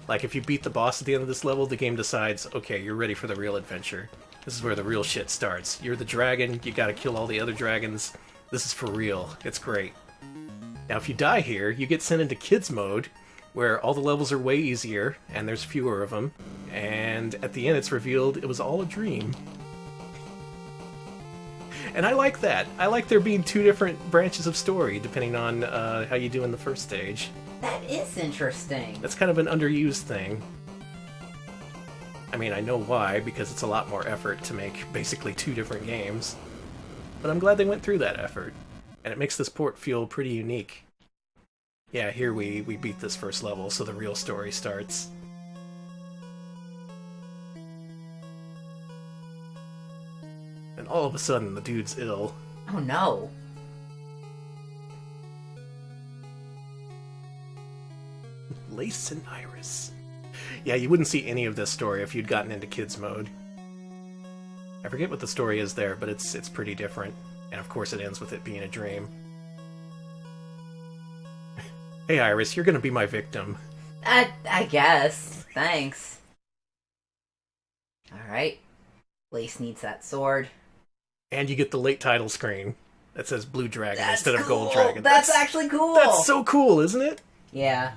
Speaker 1: Like, if you beat the boss at the end of this level, the game decides, okay, you're ready for the real adventure. This is where the real shit starts. You're the dragon, you gotta kill all the other dragons. This is for real. It's great. Now, if you die here, you get sent into kids mode, where all the levels are way easier, and there's fewer of them, and at the end it's revealed it was all a dream. And I like that. I like there being two different branches of story, depending on how you do in the first stage.
Speaker 2: That is interesting.
Speaker 1: That's kind of an underused thing. I mean, I know why, because it's a lot more effort to make basically two different games. But I'm glad they went through that effort, and it makes this port feel pretty unique. Yeah, here we beat this first level, so the real story starts. And all of a sudden, the dude's ill.
Speaker 2: Oh no.
Speaker 1: Lace and Iris. Yeah, you wouldn't see any of this story if you'd gotten into kids mode. I forget what the story is there, but it's pretty different. And of course it ends with it being a dream. Hey Iris, you're gonna be my victim.
Speaker 2: I guess. Thanks. Alright. Lace needs that sword.
Speaker 1: And you get the late title screen that says Blue Dragon instead of Gold Dragon.
Speaker 2: That's actually cool.
Speaker 1: That's so cool, isn't it?
Speaker 2: Yeah.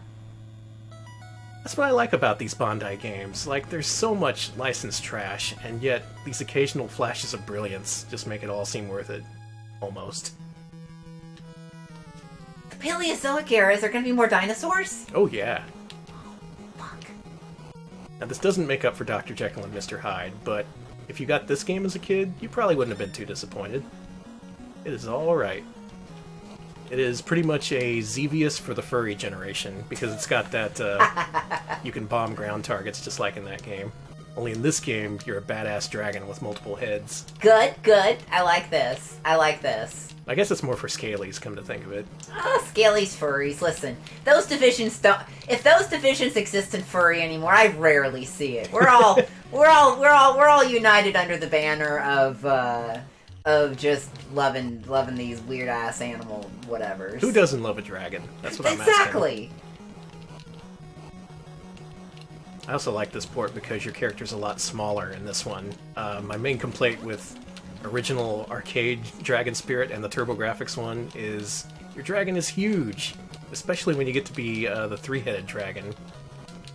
Speaker 1: That's what I like about these Bandai games. Like, there's so much licensed trash, and yet these occasional flashes of brilliance just make it all seem worth it. Almost.
Speaker 2: The Paleozoic era, is there going to be more dinosaurs?
Speaker 1: Oh, yeah.
Speaker 2: Fuck.
Speaker 1: Now, this doesn't make up for Dr. Jekyll and Mr. Hyde, but if you got this game as a kid, you probably wouldn't have been too disappointed. It is alright. It is pretty much a Xevious for the furry generation, because it's got that, you can bomb ground targets just like in that game. Only in this game, you're a badass dragon with multiple heads.
Speaker 2: Good, good. I like this. I like this.
Speaker 1: I guess it's more for scalies, come to think of it.
Speaker 2: Oh, scalies, furries. Listen, those divisions don't. If those divisions exist in furry anymore, I rarely see it. We're all, we're all united under the banner of just loving these weird ass animal whatevers.
Speaker 1: Who doesn't love a dragon? That's what I'm asking.
Speaker 2: Exactly.
Speaker 1: I also like this port because your character's a lot smaller in this one. My main complaint with original arcade Dragon Spirit and the TurboGrafx one is your dragon is huge, especially when you get to be the three-headed dragon.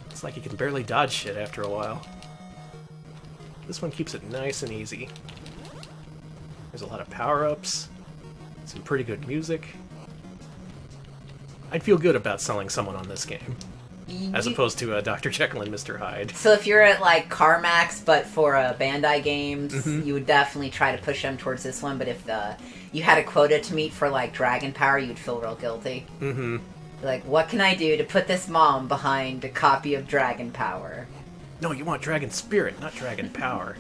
Speaker 1: It's like you can barely dodge shit after a while. This one keeps it nice and easy. There's a lot of power-ups, some pretty good music. I'd feel good about selling someone on this game. As opposed to Dr. Jekyll and Mr. Hyde.
Speaker 2: So if you're at, like, CarMax, but for Bandai games, you would definitely try to push them towards this one, but if you had a quota to meet for, like, Dragon Power, you'd feel real guilty. Mm-hmm. Like, what can I do to put this mom behind a copy of Dragon Power?
Speaker 1: No, you want Dragon Spirit, not Dragon Power.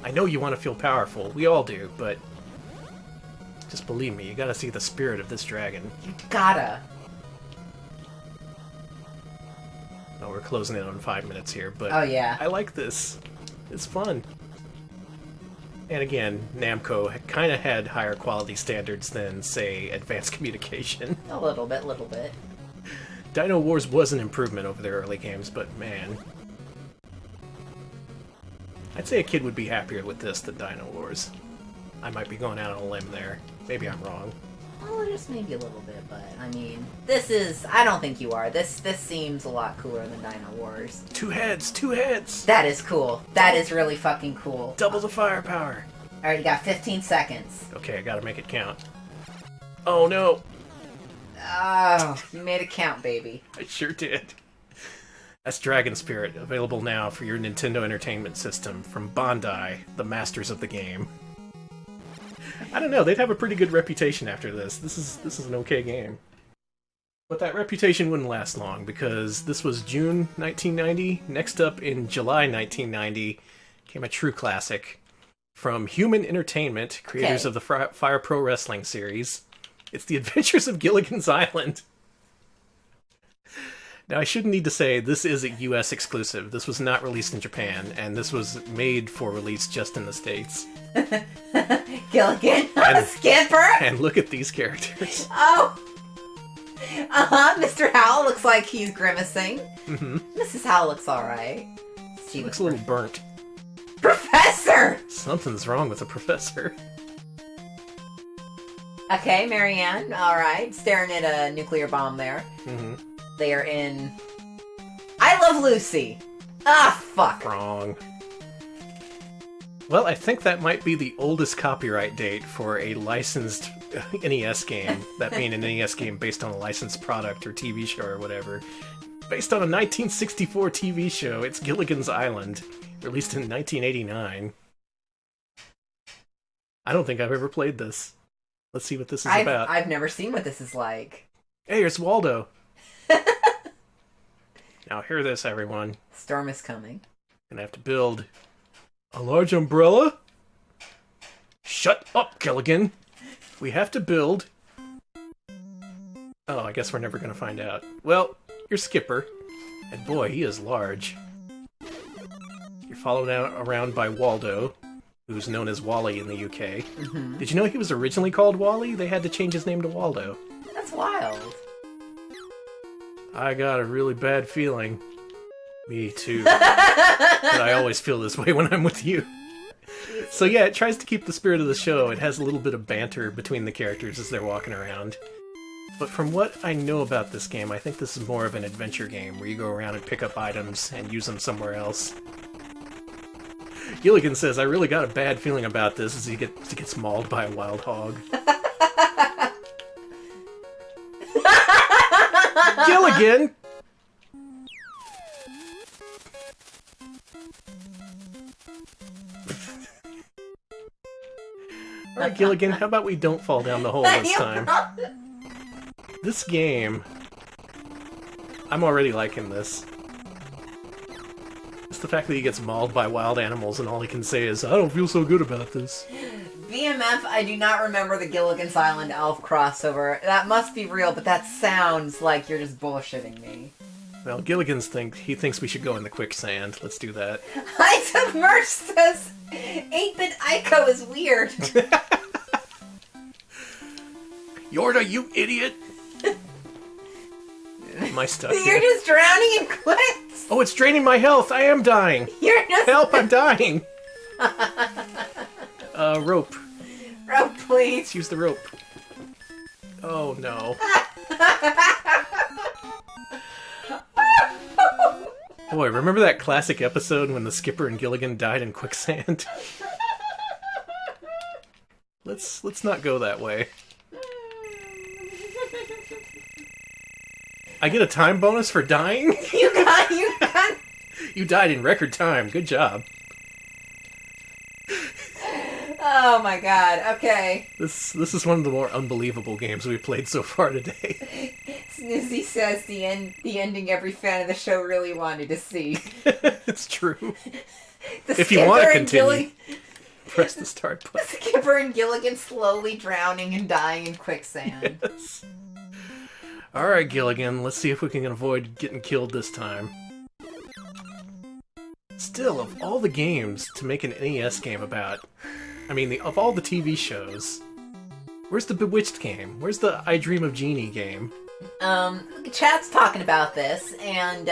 Speaker 1: I know you want to feel powerful, we all do, but just believe me, you gotta see the spirit of this dragon.
Speaker 2: You gotta.
Speaker 1: Oh, we're closing in on 5 minutes here, but
Speaker 2: oh, yeah.
Speaker 1: I like this. It's fun. And again, Namco kind of had higher quality standards than, say, Advanced Communication.
Speaker 2: A little bit.
Speaker 1: Dino Wars was an improvement over their early games, but man. I'd say a kid would be happier with this than Dino Wars. I might be going out on a limb there. Maybe I'm wrong.
Speaker 2: Well, just maybe a little bit, but, I mean, this is... I don't think you are. This seems a lot cooler than Dino Wars.
Speaker 1: Two heads!
Speaker 2: That is cool. That is really fucking cool.
Speaker 1: Double the firepower!
Speaker 2: Alright, you got 15 seconds.
Speaker 1: Okay, I gotta make it count. Oh, no!
Speaker 2: Oh, you made it count, baby.
Speaker 1: I sure did. That's Dragon Spirit, available now for your Nintendo Entertainment System from Bandai, the masters of the game. I don't know, they'd have a pretty good reputation after this. This is an okay game. But that reputation wouldn't last long, because this was June 1990. Next up, in July 1990, came a true classic from Human Entertainment, creators of the Fire Pro Wrestling series. It's The Adventures of Gilligan's Island. Now, I shouldn't need to say this is a US exclusive. This was not released in Japan, and this was made for release just in the States.
Speaker 2: Gilligan, Skipper!
Speaker 1: And look at these characters.
Speaker 2: Oh! Mr. Howell looks like he's grimacing. Mm-hmm. Mrs. Howell looks alright.
Speaker 1: She looks a little burnt.
Speaker 2: Professor!
Speaker 1: Something's wrong with the professor.
Speaker 2: Okay, Marianne, alright. Staring at a nuclear bomb there. Mm-hmm. They are in... I Love Lucy! Ah, fuck!
Speaker 1: Wrong. Well, I think that might be the oldest copyright date for a licensed NES game, that being an NES game based on a licensed product or TV show or whatever. Based on a 1964 TV show, it's Gilligan's Island, released in 1989. I don't think I've ever played this. Let's see what this is about.
Speaker 2: I've never seen what this is like.
Speaker 1: Hey, it's Waldo! Now hear this, everyone.
Speaker 2: Storm is coming.
Speaker 1: Gonna have to build a large umbrella? Shut up, Gilligan! We have to build... Oh, I guess we're never gonna find out. Well, you're Skipper. And boy, he is large. You're followed around by Waldo, who's known as Wally in the UK. Mm-hmm. Did you know he was originally called Wally? They had to change his name to Waldo.
Speaker 2: That's wild.
Speaker 1: I got a really bad feeling. Me too. But I always feel this way when I'm with you. So yeah, it tries to keep the spirit of the show. It has a little bit of banter between the characters as they're walking around. But from what I know about this game, I think this is more of an adventure game where you go around and pick up items and use them somewhere else. Gilligan says, I really got a bad feeling about this as he gets mauled by a wild hog. Gilligan! Alright, Gilligan, how about we don't fall down the hole this time? This game... I'm already liking this. It's the fact that he gets mauled by wild animals and all he can say is, I don't feel so good about this.
Speaker 2: BMF, I do not remember the Gilligan's Island Elf crossover. That must be real, but that sounds like you're just bullshitting me.
Speaker 1: Well, Gilligan's he thinks we should go in the quicksand. Let's do that.
Speaker 2: I Submerged says 8-bit Ico is weird.
Speaker 1: Yorda, you idiot! Am I stuck
Speaker 2: You're
Speaker 1: here?
Speaker 2: just drowning in quiz.
Speaker 1: Oh, it's draining my health! I am dying!
Speaker 2: You're just...
Speaker 1: Help, I'm dying! Rope.
Speaker 2: Rope, please.
Speaker 1: Let's use the rope. Oh, no. Boy, remember that classic episode when the skipper and Gilligan died in quicksand? Let's not go that way. I get a time bonus for dying?
Speaker 2: You got...
Speaker 1: You died in record time. Good job.
Speaker 2: Oh my god, okay.
Speaker 1: This is one of the more unbelievable games we've played so far today.
Speaker 2: Snoozy says the ending every fan of the show really wanted to see.
Speaker 1: It's true.
Speaker 2: The
Speaker 1: If you want to
Speaker 2: Skipper and
Speaker 1: continue, press the start
Speaker 2: The
Speaker 1: button.
Speaker 2: Skipper and Gilligan slowly drowning and dying in quicksand.
Speaker 1: Yes. Alright, Gilligan, let's see if we can avoid getting killed this time. Still, of all the games to make an NES game about, I mean, of all the TV shows, where's the Bewitched game? Where's the I Dream of Jeannie game?
Speaker 2: Chat's talking about this, and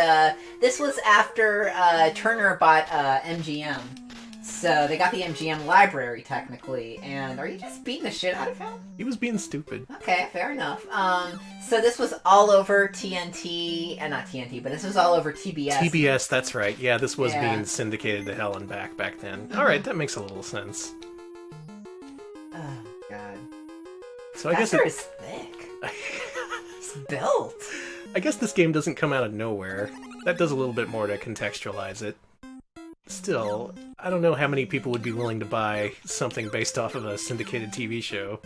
Speaker 2: this was after Turner bought MGM. So they got the MGM library, technically, and are you just beating the shit out of him?
Speaker 1: He was being stupid.
Speaker 2: Okay, fair enough. So this was all over TNT, and not TNT, but this was all over TBS.
Speaker 1: TBS, that's right. Yeah, this was being syndicated to hell and back then. Alright, that makes a little sense.
Speaker 2: Oh, God.
Speaker 1: So I guess
Speaker 2: is thick. He's built.
Speaker 1: I guess this game doesn't come out of nowhere. That does a little bit more to contextualize it. Still, I don't know how many people would be willing to buy something based off of a syndicated TV show.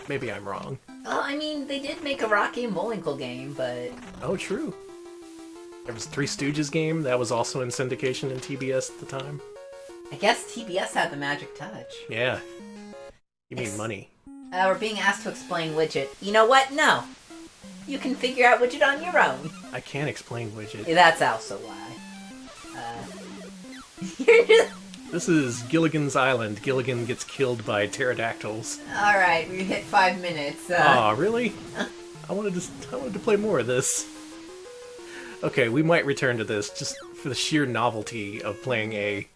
Speaker 1: Maybe I'm wrong.
Speaker 2: Well, I mean, they did make a Rocky and Bullwinkle game, but...
Speaker 1: Oh, true. There was Three Stooges game that was also in syndication in TBS at the time.
Speaker 2: I guess TBS had the magic touch.
Speaker 1: Yeah. You mean money.
Speaker 2: We're being asked to explain Widget. You know what? No. You can figure out Widget on your own.
Speaker 1: I can't explain Widget.
Speaker 2: That's also why. You're just...
Speaker 1: This is Gilligan's Island. Gilligan gets killed by pterodactyls.
Speaker 2: Alright, we hit 5 minutes.
Speaker 1: Aw, really? I wanted to play more of this. Okay, we might return to this just for the sheer novelty of playing a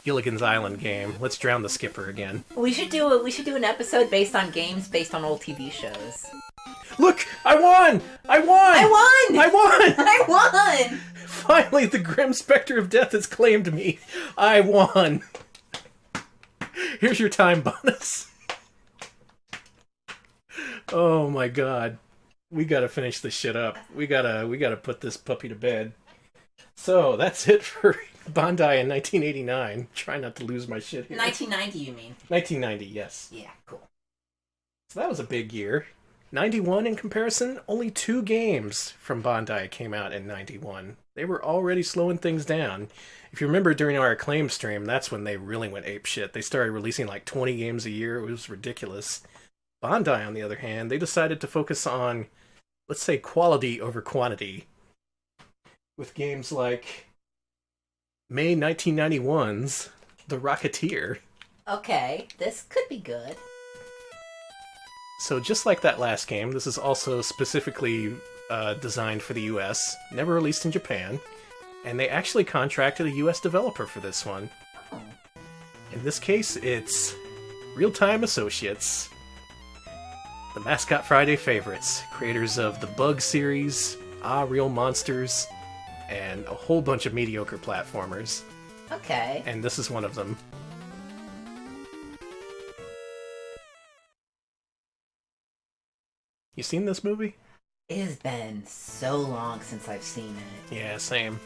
Speaker 1: Gilligan's Island game. Let's drown the skipper again.
Speaker 2: We should do an episode based on games based on old TV shows.
Speaker 1: Look! I won! I won!
Speaker 2: I won!
Speaker 1: I won!
Speaker 2: I won!
Speaker 1: Finally, the grim specter of death has claimed me. I won. Here's your time bonus. Oh my god. We gotta finish this shit up. We gotta put this puppy to bed. So, that's it for Bandai in 1989. Try not to lose my shit here.
Speaker 2: 1990, you mean?
Speaker 1: 1990, yes.
Speaker 2: Yeah, cool.
Speaker 1: So that was a big year. 91 in comparison, only 2 games from Bandai came out in 91. They were already slowing things down. If you remember during our Acclaim stream, that's when they really went apeshit. They started releasing like 20 games a year. It was ridiculous. Bandai, on the other hand, they decided to focus on, let's say, quality over quantity. With games like May 1991's The Rocketeer.
Speaker 2: Okay, this could be good.
Speaker 1: So just like that last game, this is also specifically designed for the US, never released in Japan, And they actually contracted a US developer for this one.
Speaker 2: Oh.
Speaker 1: In this case, it's Real-Time Associates. The Mascot Friday favorites, creators of the Bug series, Real Monsters, and a whole bunch of mediocre platformers.
Speaker 2: Okay.
Speaker 1: And this is one of them. You seen this movie?
Speaker 2: It has been so long since I've seen it.
Speaker 1: Yeah, same.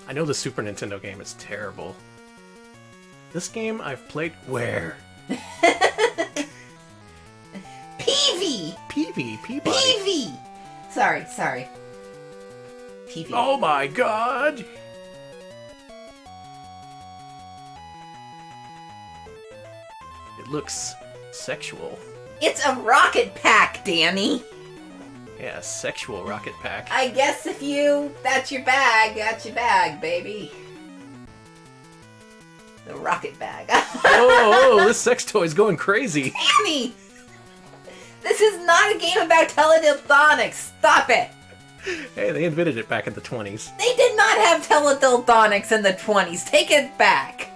Speaker 1: I know the Super Nintendo game is terrible. This game I've played... Where?
Speaker 2: Peavy!
Speaker 1: Peabody.
Speaker 2: Peavy! Sorry. Peavy.
Speaker 1: Oh my god! It looks sexual.
Speaker 2: It's a rocket pack, Danny!
Speaker 1: Yeah, sexual rocket pack.
Speaker 2: I guess if that's your bag, baby. The rocket bag.
Speaker 1: Oh, this sex toy's going crazy.
Speaker 2: Danny! This is not a game about teledildonics. Stop it!
Speaker 1: Hey, they invented it back in the 20s.
Speaker 2: They did not have teledildonics in the 20s. Take it back.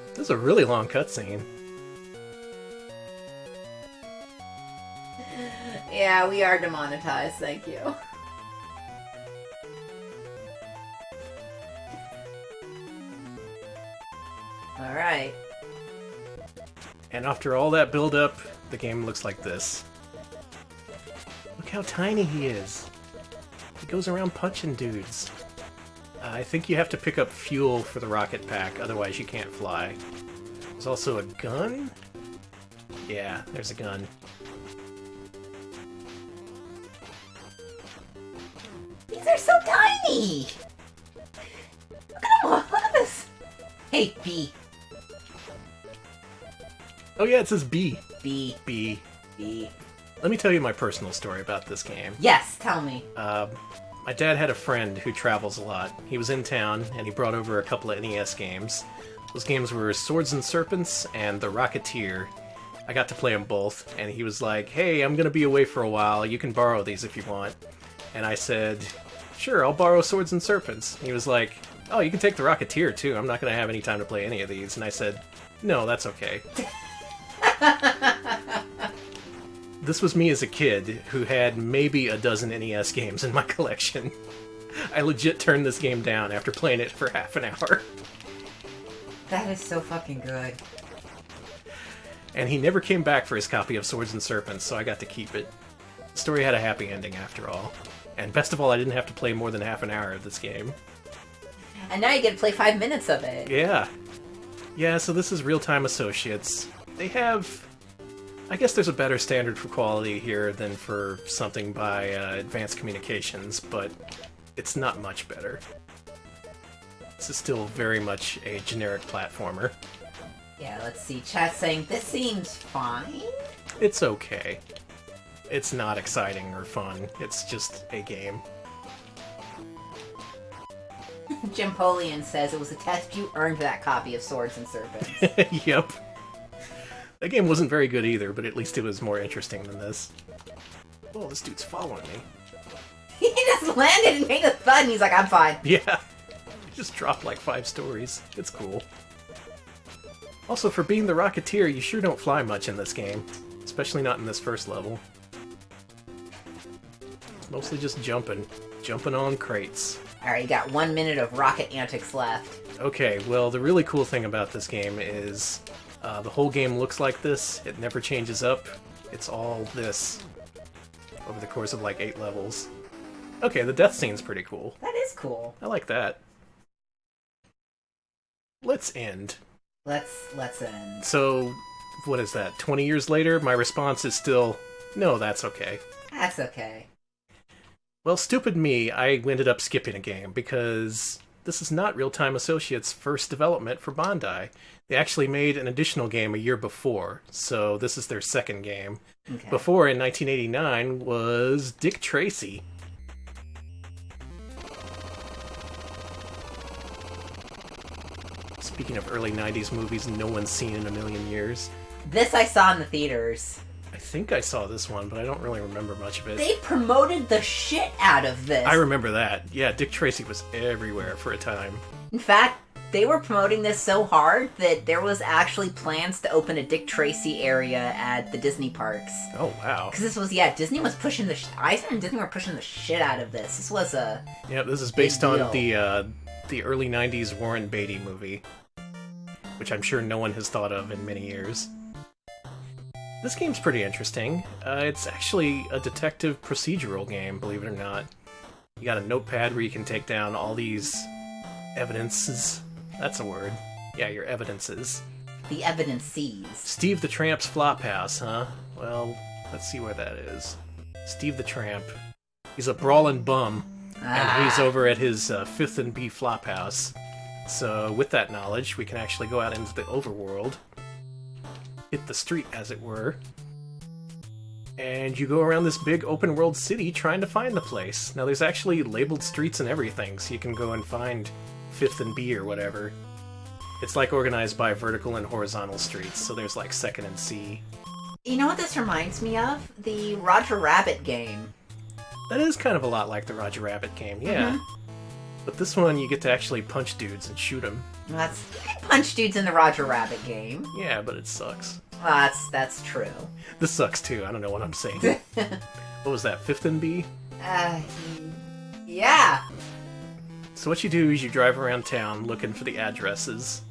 Speaker 1: This is a really long cutscene.
Speaker 2: Yeah, we are demonetized, thank you. Alright.
Speaker 1: And after all that build-up, the game looks like this. Look how tiny he is. He goes around punching dudes. I think you have to pick up fuel for the rocket pack, otherwise you can't fly. There's also a gun? Yeah, there's a gun.
Speaker 2: These are so tiny! Look at them! Look at this! Hey, B.
Speaker 1: Oh yeah, it says B.
Speaker 2: B.
Speaker 1: B.
Speaker 2: B.
Speaker 1: Let me tell you my personal story about this game.
Speaker 2: Yes, tell me.
Speaker 1: My dad had a friend who travels a lot. He was in town, and he brought over a couple of NES games. Those games were Swords and Serpents and The Rocketeer. I got to play them both, and he was like, hey, I'm gonna be away for a while, you can borrow these if you want. And I said, sure, I'll borrow Swords and Serpents. And he was like, oh, you can take The Rocketeer too, I'm not gonna have any time to play any of these. And I said, no, that's okay. This was me as a kid who had maybe a dozen NES games in my collection. I legit turned this game down after playing it for half an hour.
Speaker 2: That is so fucking good.
Speaker 1: And he never came back for his copy of Swords and Serpents, so I got to keep it. The story had a happy ending after all. And best of all, I didn't have to play more than half an hour of this game.
Speaker 2: And now you get to play 5 minutes of it.
Speaker 1: Yeah. Yeah, so this is Real-Time Associates. They have... I guess there's a better standard for quality here than for something by Advanced Communications, but it's not much better. This is still very much a generic platformer.
Speaker 2: Yeah, let's see. Chat saying, this seems fine?
Speaker 1: It's okay. It's not exciting or fun. It's just a game.
Speaker 2: Jim Polian says it was a test, you earned that copy of Swords and Serpents.
Speaker 1: Yep. That game wasn't very good either, but at least it was more interesting than this. Whoa, this dude's following me.
Speaker 2: He just landed and made a thud and he's like, I'm fine.
Speaker 1: Yeah. He just dropped like 5 stories. It's cool. Also, for being the Rocketeer, you sure don't fly much in this game. Especially not in this first level. It's mostly just jumping. Jumping on crates.
Speaker 2: Alright, you got 1 minute of rocket antics left.
Speaker 1: Okay, well, the really cool thing about this game is the whole game looks like this. It never changes up. It's all this over the course of like 8 levels. Okay, the death scene's pretty cool.
Speaker 2: That is cool.
Speaker 1: I like that. Let's end.
Speaker 2: Let's end.
Speaker 1: So, what is that? 20 years later, my response is still, no, that's okay.
Speaker 2: That's okay.
Speaker 1: Well, stupid me, I ended up skipping a game because this is not Real-Time Associates' first development for Bandai. They actually made an additional game a year before, so this is their second game.
Speaker 2: Okay.
Speaker 1: Before, in 1989, was Dick Tracy. Speaking of early 90s movies no one's seen in a million years.
Speaker 2: This I saw in the theaters.
Speaker 1: I think I saw this one, but I don't really remember much of it.
Speaker 2: They promoted the shit out of this.
Speaker 1: I remember that. Yeah, Dick Tracy was everywhere for a time.
Speaker 2: In fact, they were promoting this so hard that there was actually plans to open a Dick Tracy area at the Disney parks.
Speaker 1: Oh, wow.
Speaker 2: Because this was, Disney was pushing Eisner and Disney were pushing the shit out of this. This was a...
Speaker 1: Yeah, this is based on the early 90s Warren Beatty movie, which I'm sure no one has thought of in many years. This game's pretty interesting. It's actually a detective procedural game, believe it or not. You got a notepad where you can take down all these evidences. That's a word. Yeah, your evidences.
Speaker 2: The evidences.
Speaker 1: Steve the Tramp's Flophouse, huh? Well, let's see where that is. Steve the Tramp. He's a brawling bum, and he's over at his 5th and B Flophouse. So, with that knowledge, we can actually go out into the overworld. Hit the street, as it were. And you go around this big open world city trying to find the place. Now, there's actually labeled streets and everything, so you can go and find 5th and B or whatever. It's like organized by vertical and horizontal streets, so there's like 2nd and C.
Speaker 2: You know what this reminds me of? The Roger Rabbit game.
Speaker 1: That is kind of a lot like the Roger Rabbit game, yeah. But this one, you get to actually punch dudes and shoot them.
Speaker 2: You can punch dudes in the Roger Rabbit game.
Speaker 1: Yeah, but it sucks.
Speaker 2: Well, that's true.
Speaker 1: This sucks too, I don't know what I'm saying. What was that, 5th and B?
Speaker 2: Yeah.
Speaker 1: So what you do is you drive around town looking for the addresses.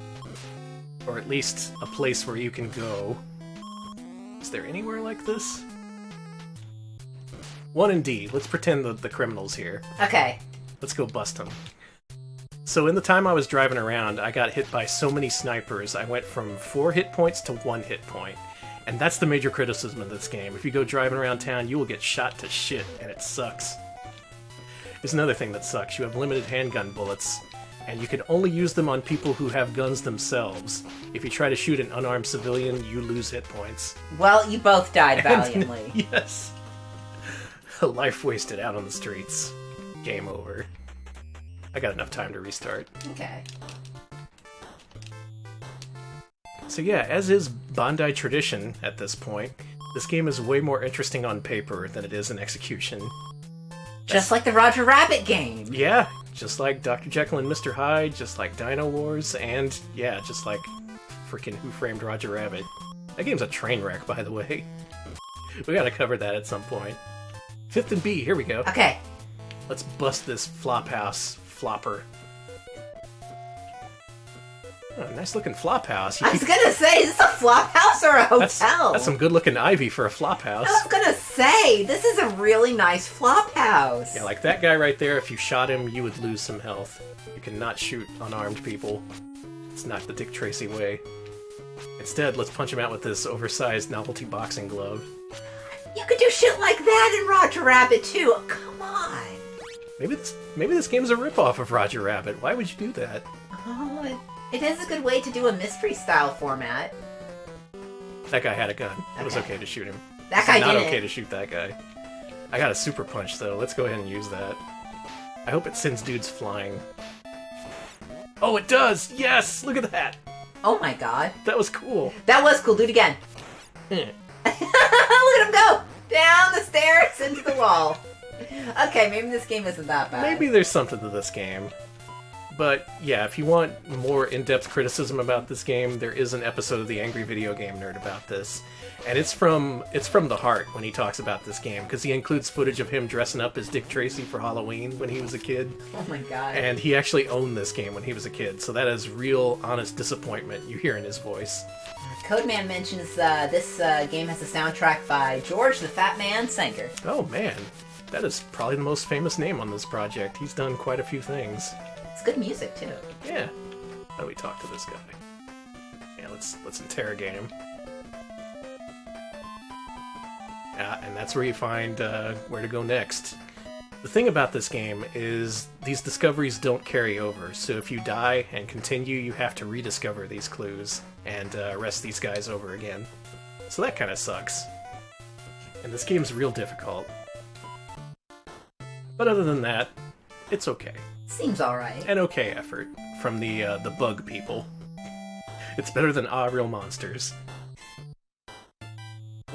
Speaker 1: Or at least a place where you can go. Is there anywhere like this? 1 and D. Let's pretend the criminal's here.
Speaker 2: Okay.
Speaker 1: Let's go bust him. So in the time I was driving around, I got hit by so many snipers, I went from 4 hit points to 1 hit point. And that's the major criticism of this game. If you go driving around town, you will get shot to shit, and it sucks. There's another thing that sucks. You have limited handgun bullets, and you can only use them on people who have guns themselves. If you try to shoot an unarmed civilian, you lose hit points.
Speaker 2: Well, you both died valiantly.
Speaker 1: Yes. A life wasted out on the streets. Game over. I got enough time to restart.
Speaker 2: Okay.
Speaker 1: So yeah, as is Bandai tradition at this point, this game is way more interesting on paper than it is in execution.
Speaker 2: Just like the Roger Rabbit game.
Speaker 1: Yeah, just like Dr. Jekyll and Mr. Hyde, just like Dino Wars, and yeah, just like freaking Who Framed Roger Rabbit. That game's a train wreck, by the way. We gotta cover that at some point. 5th and B, here we go.
Speaker 2: Okay.
Speaker 1: Let's bust this Flophouse flopper. Oh, nice looking Flophouse.
Speaker 2: I was gonna say, is this a flop house or a hotel?
Speaker 1: That's some good looking ivy for a Flophouse.
Speaker 2: I was gonna say, this is a really nice flop house.
Speaker 1: Yeah, like that guy right there, if you shot him, you would lose some health. You cannot shoot unarmed people. It's not the Dick Tracy way. Instead, let's punch him out with this oversized novelty boxing glove.
Speaker 2: You could do shit like that in Roger Rabbit too. Come on.
Speaker 1: Maybe this game's a ripoff of Roger Rabbit. Why would you do that?
Speaker 2: Oh, it is a good way to do a mystery-style format.
Speaker 1: That guy had a gun. It was okay to shoot him.
Speaker 2: That guy didn't.
Speaker 1: Not okay to shoot that guy. I got a super punch, though. Let's go ahead and use that. I hope it sends dudes flying. Oh, it does! Yes! Look at that!
Speaker 2: Oh my god.
Speaker 1: That was cool.
Speaker 2: That was cool. Do it again. Look at him go! Down the stairs into the wall. Okay, maybe this game isn't that bad.
Speaker 1: Maybe there's something to this game. But yeah, if you want more in-depth criticism about this game, there is an episode of the Angry Video Game Nerd about this. And it's from the heart when he talks about this game, because he includes footage of him dressing up as Dick Tracy for Halloween when he was a kid.
Speaker 2: Oh my god.
Speaker 1: And he actually owned this game when he was a kid, so that is real, honest disappointment you hear in his voice.
Speaker 2: Codeman mentions this game has a soundtrack by George the Fat Man Sanger.
Speaker 1: Oh man, that is probably the most famous name on this project. He's done quite a few things.
Speaker 2: It's good music too.
Speaker 1: Yeah. How do we talk to this guy? Yeah, let's interrogate him. And that's where you find where to go next. The thing about this game is these discoveries don't carry over, so if you die and continue, you have to rediscover these clues and arrest these guys over again. So that kind of sucks. And this game's real difficult. But other than that, it's okay.
Speaker 2: Seems alright.
Speaker 1: An okay effort from the bug people. It's better than Real Monsters.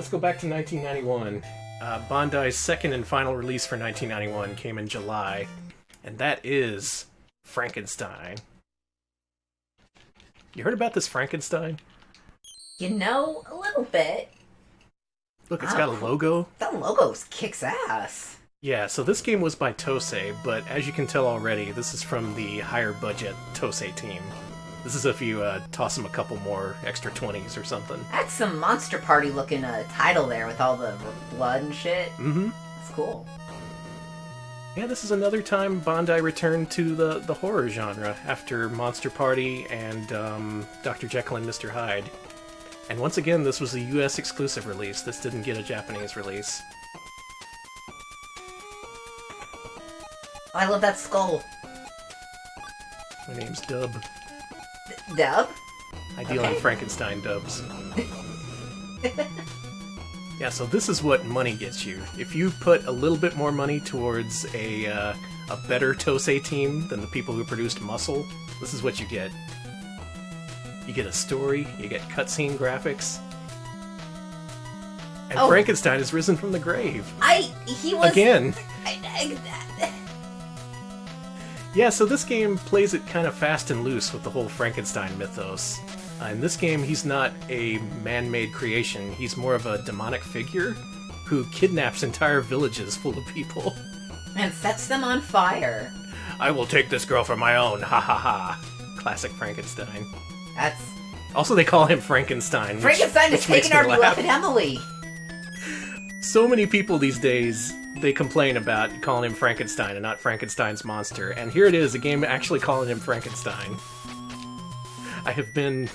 Speaker 1: let's go back to 1991. Bandai's second and final release for 1991 came in July, and that is Frankenstein. You heard about this Frankenstein?
Speaker 2: You know, a little bit.
Speaker 1: Look, it's got a logo.
Speaker 2: That logo kicks ass.
Speaker 1: Yeah, so this game was by Tosei, but as you can tell already, this is from the higher budget Tosei team. This is if you toss them a couple more extra 20s or something.
Speaker 2: That's some Monster Party looking title there with all the blood and shit.
Speaker 1: Mm-hmm.
Speaker 2: That's cool.
Speaker 1: Yeah, this is another time Bandai returned to the horror genre after Monster Party and Dr. Jekyll and Mr. Hyde. And once again, this was a US exclusive release. This didn't get a Japanese release.
Speaker 2: I love that skull.
Speaker 1: My name's Dub.
Speaker 2: Dub?
Speaker 1: I deal in Frankenstein dubs. Yeah, so this is what money gets you. If you put a little bit more money towards a better Tosei team than the people who produced Muscle, this is what you get. You get a story, you get cutscene graphics, and Frankenstein has risen from the grave.
Speaker 2: He was...
Speaker 1: Again. Yeah, so this game plays it kind of fast and loose with the whole Frankenstein mythos. In this game, he's not a man-made creation. He's more of a demonic figure who kidnaps entire villages full of people.
Speaker 2: And sets them on fire.
Speaker 1: I will take this girl for my own, ha ha ha. Classic Frankenstein.
Speaker 2: That's...
Speaker 1: Also, they call him Frankenstein.
Speaker 2: Frankenstein is taking our beloved Emily!
Speaker 1: So many people these days, they complain about calling him Frankenstein and not Frankenstein's monster. And here it is, a game actually calling him Frankenstein. I have been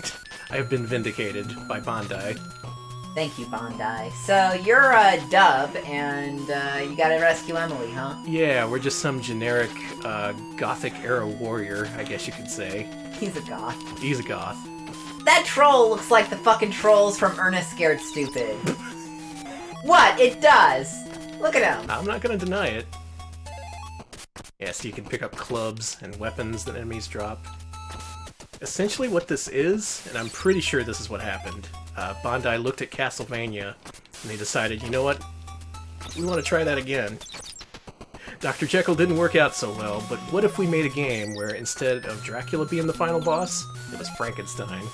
Speaker 1: vindicated by Bandai.
Speaker 2: Thank you, Bandai. So, you're a Dub, and you gotta rescue Emily, huh?
Speaker 1: Yeah, we're just some generic Gothic-era warrior, I guess you could say.
Speaker 2: He's a goth.
Speaker 1: He's a goth.
Speaker 2: That troll looks like the fucking trolls from Ernest Scared Stupid. What? It does! Look at him!
Speaker 1: I'm not gonna deny it. Yeah, so you can pick up clubs and weapons that enemies drop. Essentially what this is, and I'm pretty sure this is what happened, Bandai looked at Castlevania, and they decided, you know what? We want to try that again. Dr. Jekyll didn't work out so well, but what if we made a game where instead of Dracula being the final boss, it was Frankenstein?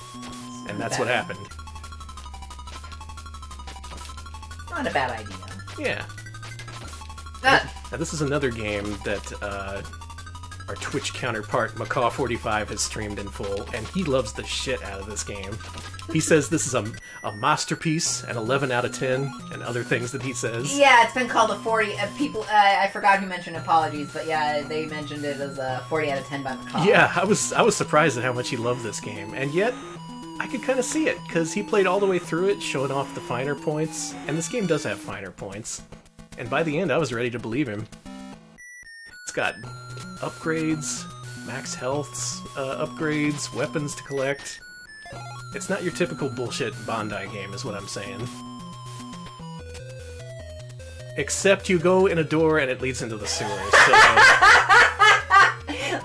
Speaker 1: And that's what happened.
Speaker 2: Not a bad idea.
Speaker 1: Yeah. Now this is another game that our Twitch counterpart, Macaw45, has streamed in full, and he loves the shit out of this game. He says this is a masterpiece, an 11 out of 10, and other things that he says.
Speaker 2: Yeah, it's been called a 40... people, I forgot who mentioned apologies, but yeah, they mentioned it as a 40 out of 10 by Macaw.
Speaker 1: Yeah, I was surprised at how much he loved this game, and yet I could kind of see it, because he played all the way through it, showing off the finer points, and this game does have finer points. And by the end, I was ready to believe him. It's got upgrades, max healths, upgrades, weapons to collect. It's not your typical bullshit Bandai game, is what I'm saying. Except you go in a door and it leads into the sewers. So...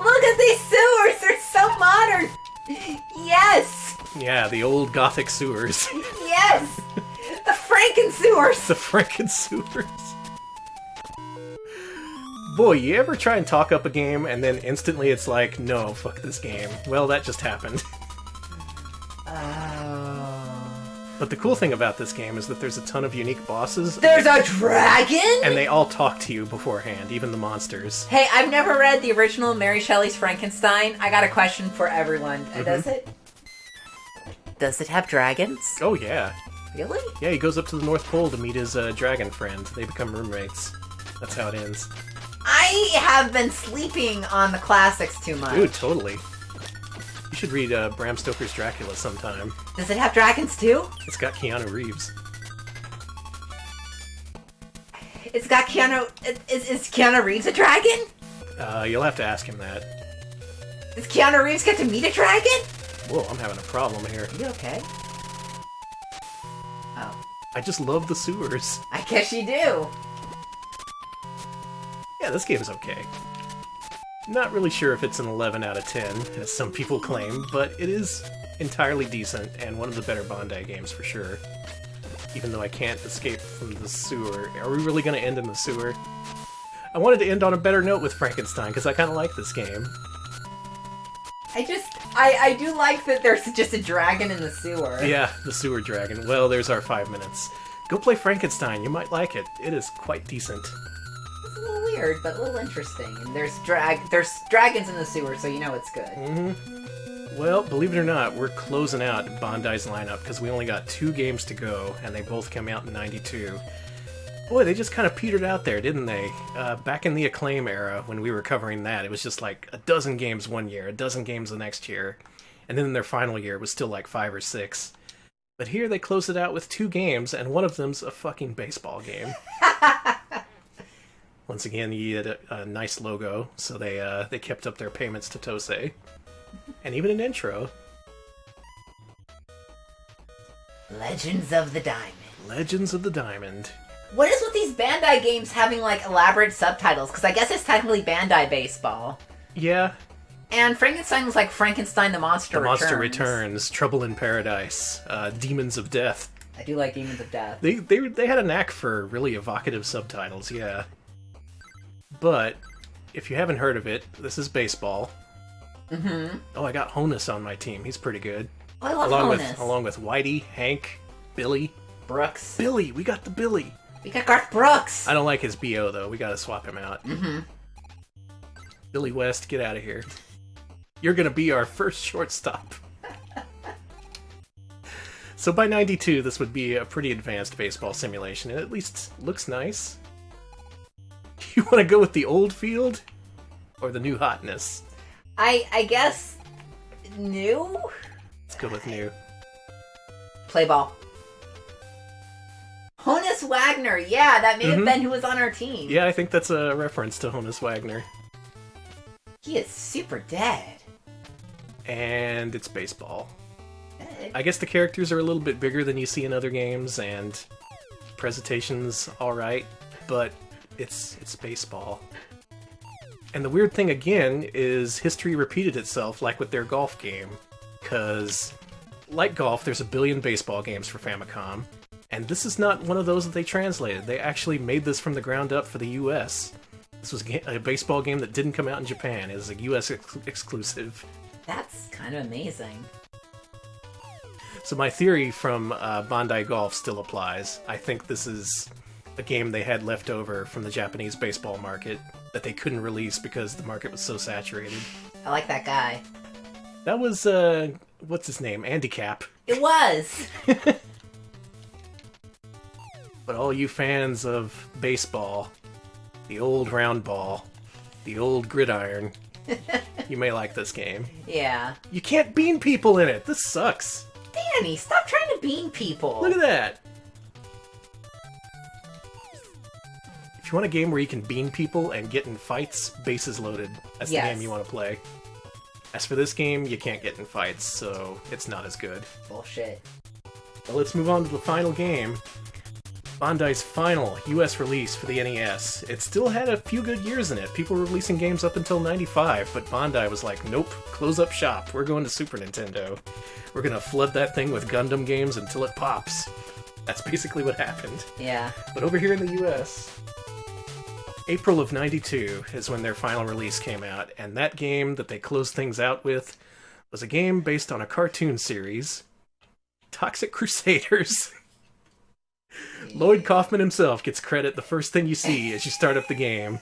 Speaker 2: Look at these sewers! They're so modern! Yes!
Speaker 1: Yeah, the old Gothic sewers.
Speaker 2: Yes! The Franken sewers!
Speaker 1: The Franken sewers. Boy, you ever try and talk up a game and then instantly it's like, no, fuck this game. Well, that just happened. But the cool thing about this game is that there's a ton of unique bosses.
Speaker 2: There's a dragon?!
Speaker 1: And they all talk to you beforehand, even the monsters.
Speaker 2: Hey, I've never read the original Mary Shelley's Frankenstein. I got a question for everyone. Does it have dragons?
Speaker 1: Oh, yeah.
Speaker 2: Really?
Speaker 1: Yeah, he goes up to the North Pole to meet his dragon friend. They become roommates. That's how it ends.
Speaker 2: I have been sleeping on the classics too much.
Speaker 1: Dude, totally. You should read Bram Stoker's Dracula sometime.
Speaker 2: Does it have dragons too?
Speaker 1: It's got Keanu Reeves.
Speaker 2: It's got Keanu... Is Keanu Reeves a dragon?
Speaker 1: You'll have to ask him that.
Speaker 2: Does Keanu Reeves get to meet a dragon?
Speaker 1: Whoa, I'm having a problem here.
Speaker 2: You okay? Oh.
Speaker 1: I just love the sewers.
Speaker 2: I guess you do.
Speaker 1: Yeah, this game is okay. Not really sure if it's an 11 out of 10, as some people claim, but it is entirely decent and one of the better Bandai games for sure. even though I can't escape from the sewer. Are we really going to end in the sewer? I wanted to end on a better note with Frankenstein, because I kind of like this game.
Speaker 2: I do like that there's just a dragon in the sewer.
Speaker 1: Yeah, the sewer dragon. Well, there's our 5 minutes. Go play Frankenstein, you might like it. It is quite decent.
Speaker 2: It's a little weird, but a little interesting. And there's dragons in the sewer, so you know it's good.
Speaker 1: Mm-hmm. Well, believe it or not, we're closing out Bandai's lineup, because we only got 2 games to go, and they both came out in 92. Boy, they just kind of petered out there, didn't they? Back in the Acclaim era, when we were covering that, it was just like a dozen games one year, a dozen games the next year. And then in their final year, it was still like 5 or 6. But here they closed it out with 2 games, and one of them's a fucking baseball game. Once again, you had a nice logo, so they kept up their payments to Tosei. And even an intro.
Speaker 2: Legends of the Diamond.
Speaker 1: Legends of the Diamond.
Speaker 2: What is with these Bandai games having, like, elaborate subtitles? Because I guess it's technically Bandai Baseball.
Speaker 1: Yeah.
Speaker 2: And Frankenstein was like Frankenstein the Monster Returns.
Speaker 1: The Monster Returns, Trouble in Paradise, Demons of Death.
Speaker 2: I do like Demons of Death.
Speaker 1: They had a knack for really evocative subtitles, yeah. But, if you haven't heard of it, this is baseball.
Speaker 2: Mm-hmm.
Speaker 1: Oh, I got Honus on my team. He's pretty good.
Speaker 2: Oh, I love Honus.
Speaker 1: Along with Whitey, Hank, Billy.
Speaker 2: Brooks.
Speaker 1: Billy! We got the Billy!
Speaker 2: We got Garth Brooks!
Speaker 1: I don't like his BO, though. We gotta swap him out.
Speaker 2: Mm-hmm.
Speaker 1: Billy West, get out of here. You're gonna be our first shortstop. So by 92, this would be a pretty advanced baseball simulation. It at least looks nice. You want to go with the old field? Or the new hotness?
Speaker 2: I guess... new?
Speaker 1: Let's go with new.
Speaker 2: Play ball. Honus Wagner, yeah, that may have been who was on our team.
Speaker 1: Yeah, I think that's a reference to Honus Wagner.
Speaker 2: He is super dead.
Speaker 1: And it's baseball. I guess the characters are a little bit bigger than you see in other games, and presentation's alright, but it's baseball. And the weird thing again is history repeated itself like with their golf game. Because, like golf, there's a billion baseball games for Famicom, and this is not one of those that they translated. They actually made this from the ground up for the US. This was a baseball game that didn't come out in Japan. It was a US exclusive.
Speaker 2: That's kind of amazing.
Speaker 1: So my theory from Bandai Golf still applies. I think this is a game they had left over from the Japanese baseball market that they couldn't release because the market was so saturated.
Speaker 2: I like that guy.
Speaker 1: That was, what's his name? Andy Cap.
Speaker 2: It was!
Speaker 1: But all you fans of baseball, the old round ball, the old gridiron, you may like this game.
Speaker 2: Yeah.
Speaker 1: You can't bean people in it! This sucks!
Speaker 2: Danny, stop trying to bean people!
Speaker 1: Look at that! If you want a game where you can bean people and get in fights, bases loaded. That's the game you want to play. As for this game, you can't get in fights, so it's not as good.
Speaker 2: Bullshit.
Speaker 1: Well, let's move on to the final game. Bandai's final US release for the NES. It still had a few good years in it. People were releasing games up until 95, but Bandai was like, nope, close up shop. We're going to Super Nintendo. We're gonna flood that thing with Gundam games until it pops. That's basically what happened.
Speaker 2: Yeah.
Speaker 1: But over here in the US, April of 92 is when their final release came out, and that game that they closed things out with was a game based on a cartoon series, Toxic Crusaders. Lloyd Kaufman himself gets credit the first thing you see as you start up the game.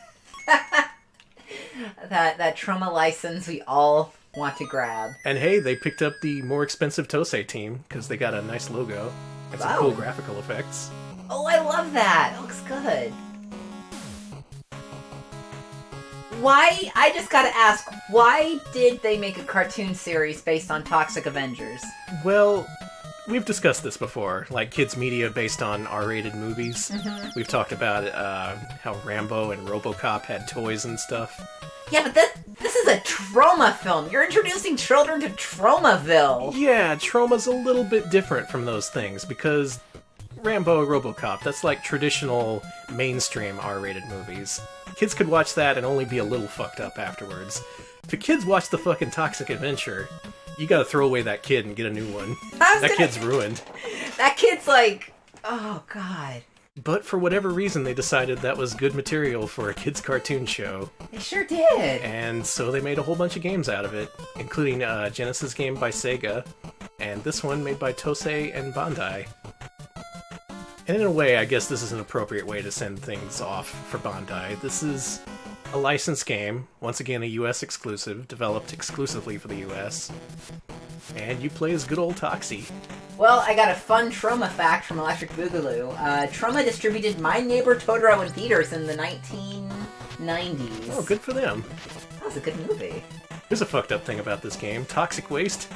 Speaker 2: that trauma license we all want to grab.
Speaker 1: And hey, they picked up the more expensive Tosei team, because they got a nice logo and some cool graphical effects.
Speaker 2: Oh, I love that! It looks good. Why, I just gotta ask, why did they make a cartoon series based on Toxic Avengers?
Speaker 1: Well, we've discussed this before, like kids' media based on R-rated movies.
Speaker 2: Mm-hmm.
Speaker 1: We've talked about how Rambo and RoboCop had toys and stuff.
Speaker 2: Yeah, but this is a trauma film. You're introducing children to Traumaville.
Speaker 1: Yeah, Trauma's a little bit different from those things, because Rambo, RoboCop, that's like traditional mainstream R-rated movies. Kids could watch that and only be a little fucked up afterwards. If the kids watch the fucking Toxic Adventure, you gotta throw away that kid and get a new one. That kid's ruined.
Speaker 2: That kid's like Oh, God.
Speaker 1: But for whatever reason, they decided that was good material for a kid's cartoon show.
Speaker 2: They sure did.
Speaker 1: And so they made a whole bunch of games out of it, including a Genesis game by Sega, and this one made by Tosei and Bandai. And in a way, I guess this is an appropriate way to send things off for Bandai. This is a licensed game, once again a US exclusive, developed exclusively for the US. And you play as good old Toxie.
Speaker 2: Well, I got a fun Troma fact from Electric Boogaloo. Troma distributed My Neighbor Totoro in theaters in the 1990s.
Speaker 1: Oh, good for them.
Speaker 2: That was a good movie.
Speaker 1: Here's a fucked up thing about this game. Toxic waste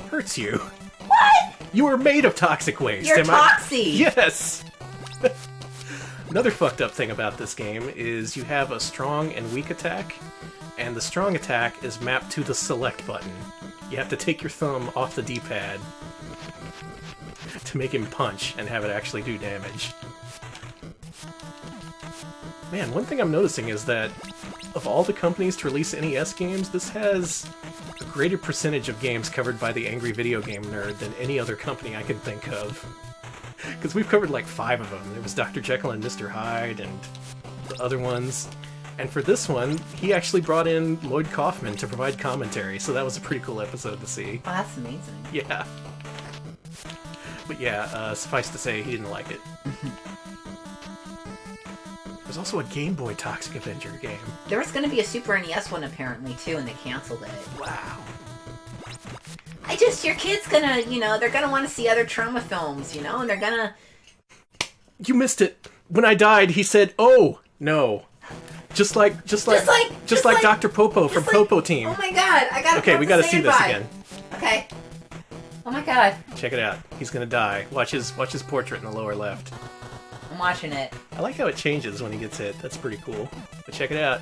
Speaker 1: hurts you.
Speaker 2: What?
Speaker 1: You are made of toxic waste.
Speaker 2: You're Toxie!
Speaker 1: Yes! Another fucked up thing about this game is you have a strong and weak attack, and the strong attack is mapped to the select button. You have to take your thumb off the D-pad to make him punch and have it actually do damage. Man, one thing I'm noticing is that of all the companies to release NES games, this has a greater percentage of games covered by the Angry Video Game Nerd than any other company I can think of. Because we've covered like 5 of them. There was Dr. Jekyll and Mr. Hyde and the other ones. And for this one, he actually brought in Lloyd Kaufman to provide commentary, so that was a pretty cool episode to see.
Speaker 2: Oh, that's amazing.
Speaker 1: Yeah. But yeah, suffice to say, he didn't like it. There's also a Game Boy Toxic Avenger game.
Speaker 2: There was going to be a Super NES one apparently too, and they canceled it.
Speaker 1: Wow.
Speaker 2: Your kid's gonna, they're gonna want to see other Troma films, and they're gonna...
Speaker 1: You missed it. When I died, he said, "Oh, no." Just like Dr. Popo from Popo Team.
Speaker 2: Oh my god, I gotta...
Speaker 1: Okay, we gotta see this again.
Speaker 2: Okay. Oh my god.
Speaker 1: Check it out. He's gonna die. Watch his portrait in the lower left.
Speaker 2: I'm watching it.
Speaker 1: I like how it changes when he gets hit. That's pretty cool. But check it out.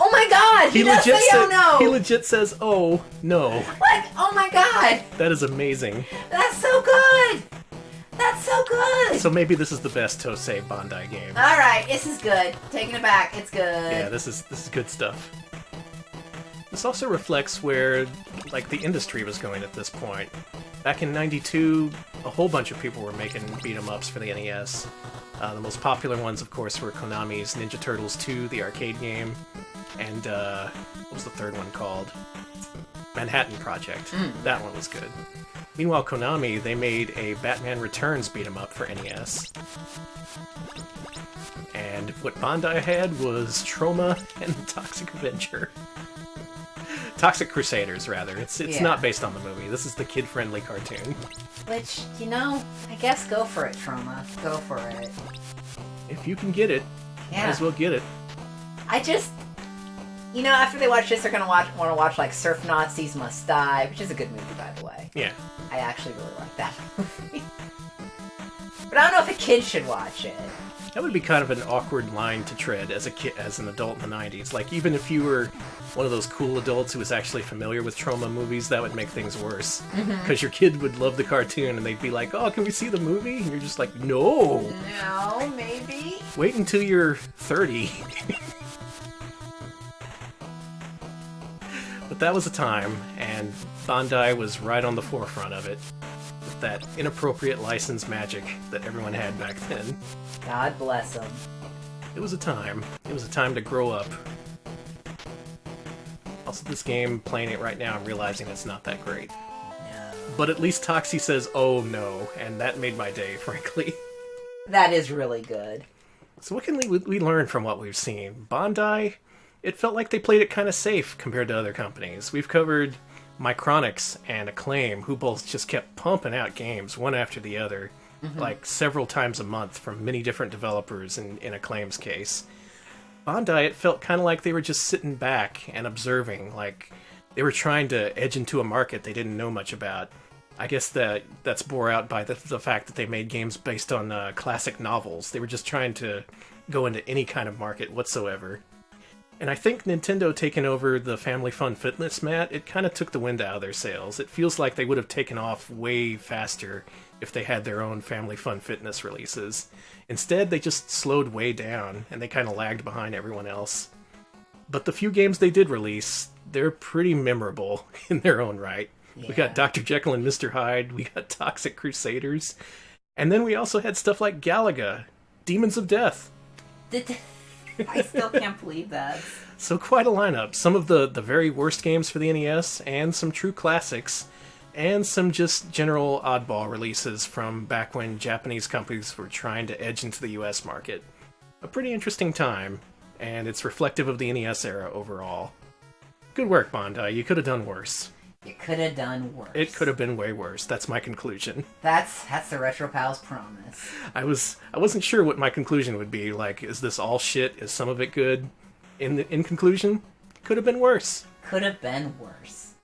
Speaker 2: Oh my god! He does say, "Oh no!"
Speaker 1: He legit says, "Oh no!"
Speaker 2: Like, oh my god!
Speaker 1: That is amazing.
Speaker 2: That's so good. That's so good.
Speaker 1: So maybe this is the best Tosei Bandai game.
Speaker 2: All right, this is good. Taking it back, it's good.
Speaker 1: Yeah, this is good stuff. This also reflects where, the industry was going at this point. Back in '92, a whole bunch of people were making beat-em-ups for the NES. The most popular ones, of course, were Konami's Ninja Turtles 2, the arcade game, and, what was the third one called? Manhattan Project. That one was good. Meanwhile, Konami, they made a Batman Returns beat-em-up for NES. And what Bandai had was Troma and Toxic Avenger. Toxic Crusaders, rather. It's not based on the movie. This is the kid-friendly cartoon.
Speaker 2: Which, I guess go for it, Troma. Go for it.
Speaker 1: If you can get it, might as well get it.
Speaker 2: I just... after they watch this, they're gonna want to watch, Surf Nazis Must Die, which is a good movie, by the way.
Speaker 1: Yeah.
Speaker 2: I actually really like that movie. But I don't know if a kid should watch it.
Speaker 1: That would be kind of an awkward line to tread as an adult in the 90s. Even if you were one of those cool adults who was actually familiar with Troma movies, that would make things worse. Because your kid would love the cartoon and they'd be like, "Oh, can we see the movie?" And you're just like, "No."
Speaker 2: No, maybe.
Speaker 1: Wait until you're 30. But that was a time, and Bandai was right on the forefront of it. With that inappropriate license magic that everyone had back then.
Speaker 2: God bless them.
Speaker 1: It was a time. It was a time to grow up. Also, this game, playing it right now, I'm realizing it's not that great.
Speaker 2: No.
Speaker 1: But at least Toxie says, "Oh no," and that made my day, frankly.
Speaker 2: That is really good.
Speaker 1: So what can we learn from what we've seen? Bandai, it felt like they played it kind of safe compared to other companies. We've covered Micronix and Acclaim, who both just kept pumping out games one after the other, several times a month from many different developers in Acclaim's case. Bandai, it felt kind of like they were just sitting back and observing, like they were trying to edge into a market they didn't know much about. I guess that's bore out by the fact that they made games based on classic novels. They were just trying to go into any kind of market whatsoever. And I think Nintendo taking over the Family Fun Fitness mat, it kind of took the wind out of their sails. It feels like they would have taken off way faster if they had their own Family Fun Fitness releases. Instead, they just slowed way down, and they kind of lagged behind everyone else. But the few games they did release, they're pretty memorable in their own right. Yeah. We got Dr. Jekyll and Mr. Hyde, we got Toxic Crusaders, And then we also had stuff like Galaga, Demons of Death.
Speaker 2: I still can't believe that.
Speaker 1: So quite a lineup. Some of the very worst games for the NES, and some true classics, and some just general oddball releases from back when Japanese companies were trying to edge into the US market. A pretty interesting time, and it's reflective of the NES era overall. Good work, Bandai. You could have done worse.
Speaker 2: You could have done worse.
Speaker 1: It could have been way worse. That's my conclusion.
Speaker 2: That's the Retro Pals promise.
Speaker 1: I wasn't sure what my conclusion would be. Like, is this all shit? Is some of it good? In conclusion, could have been worse.
Speaker 2: Could have been worse.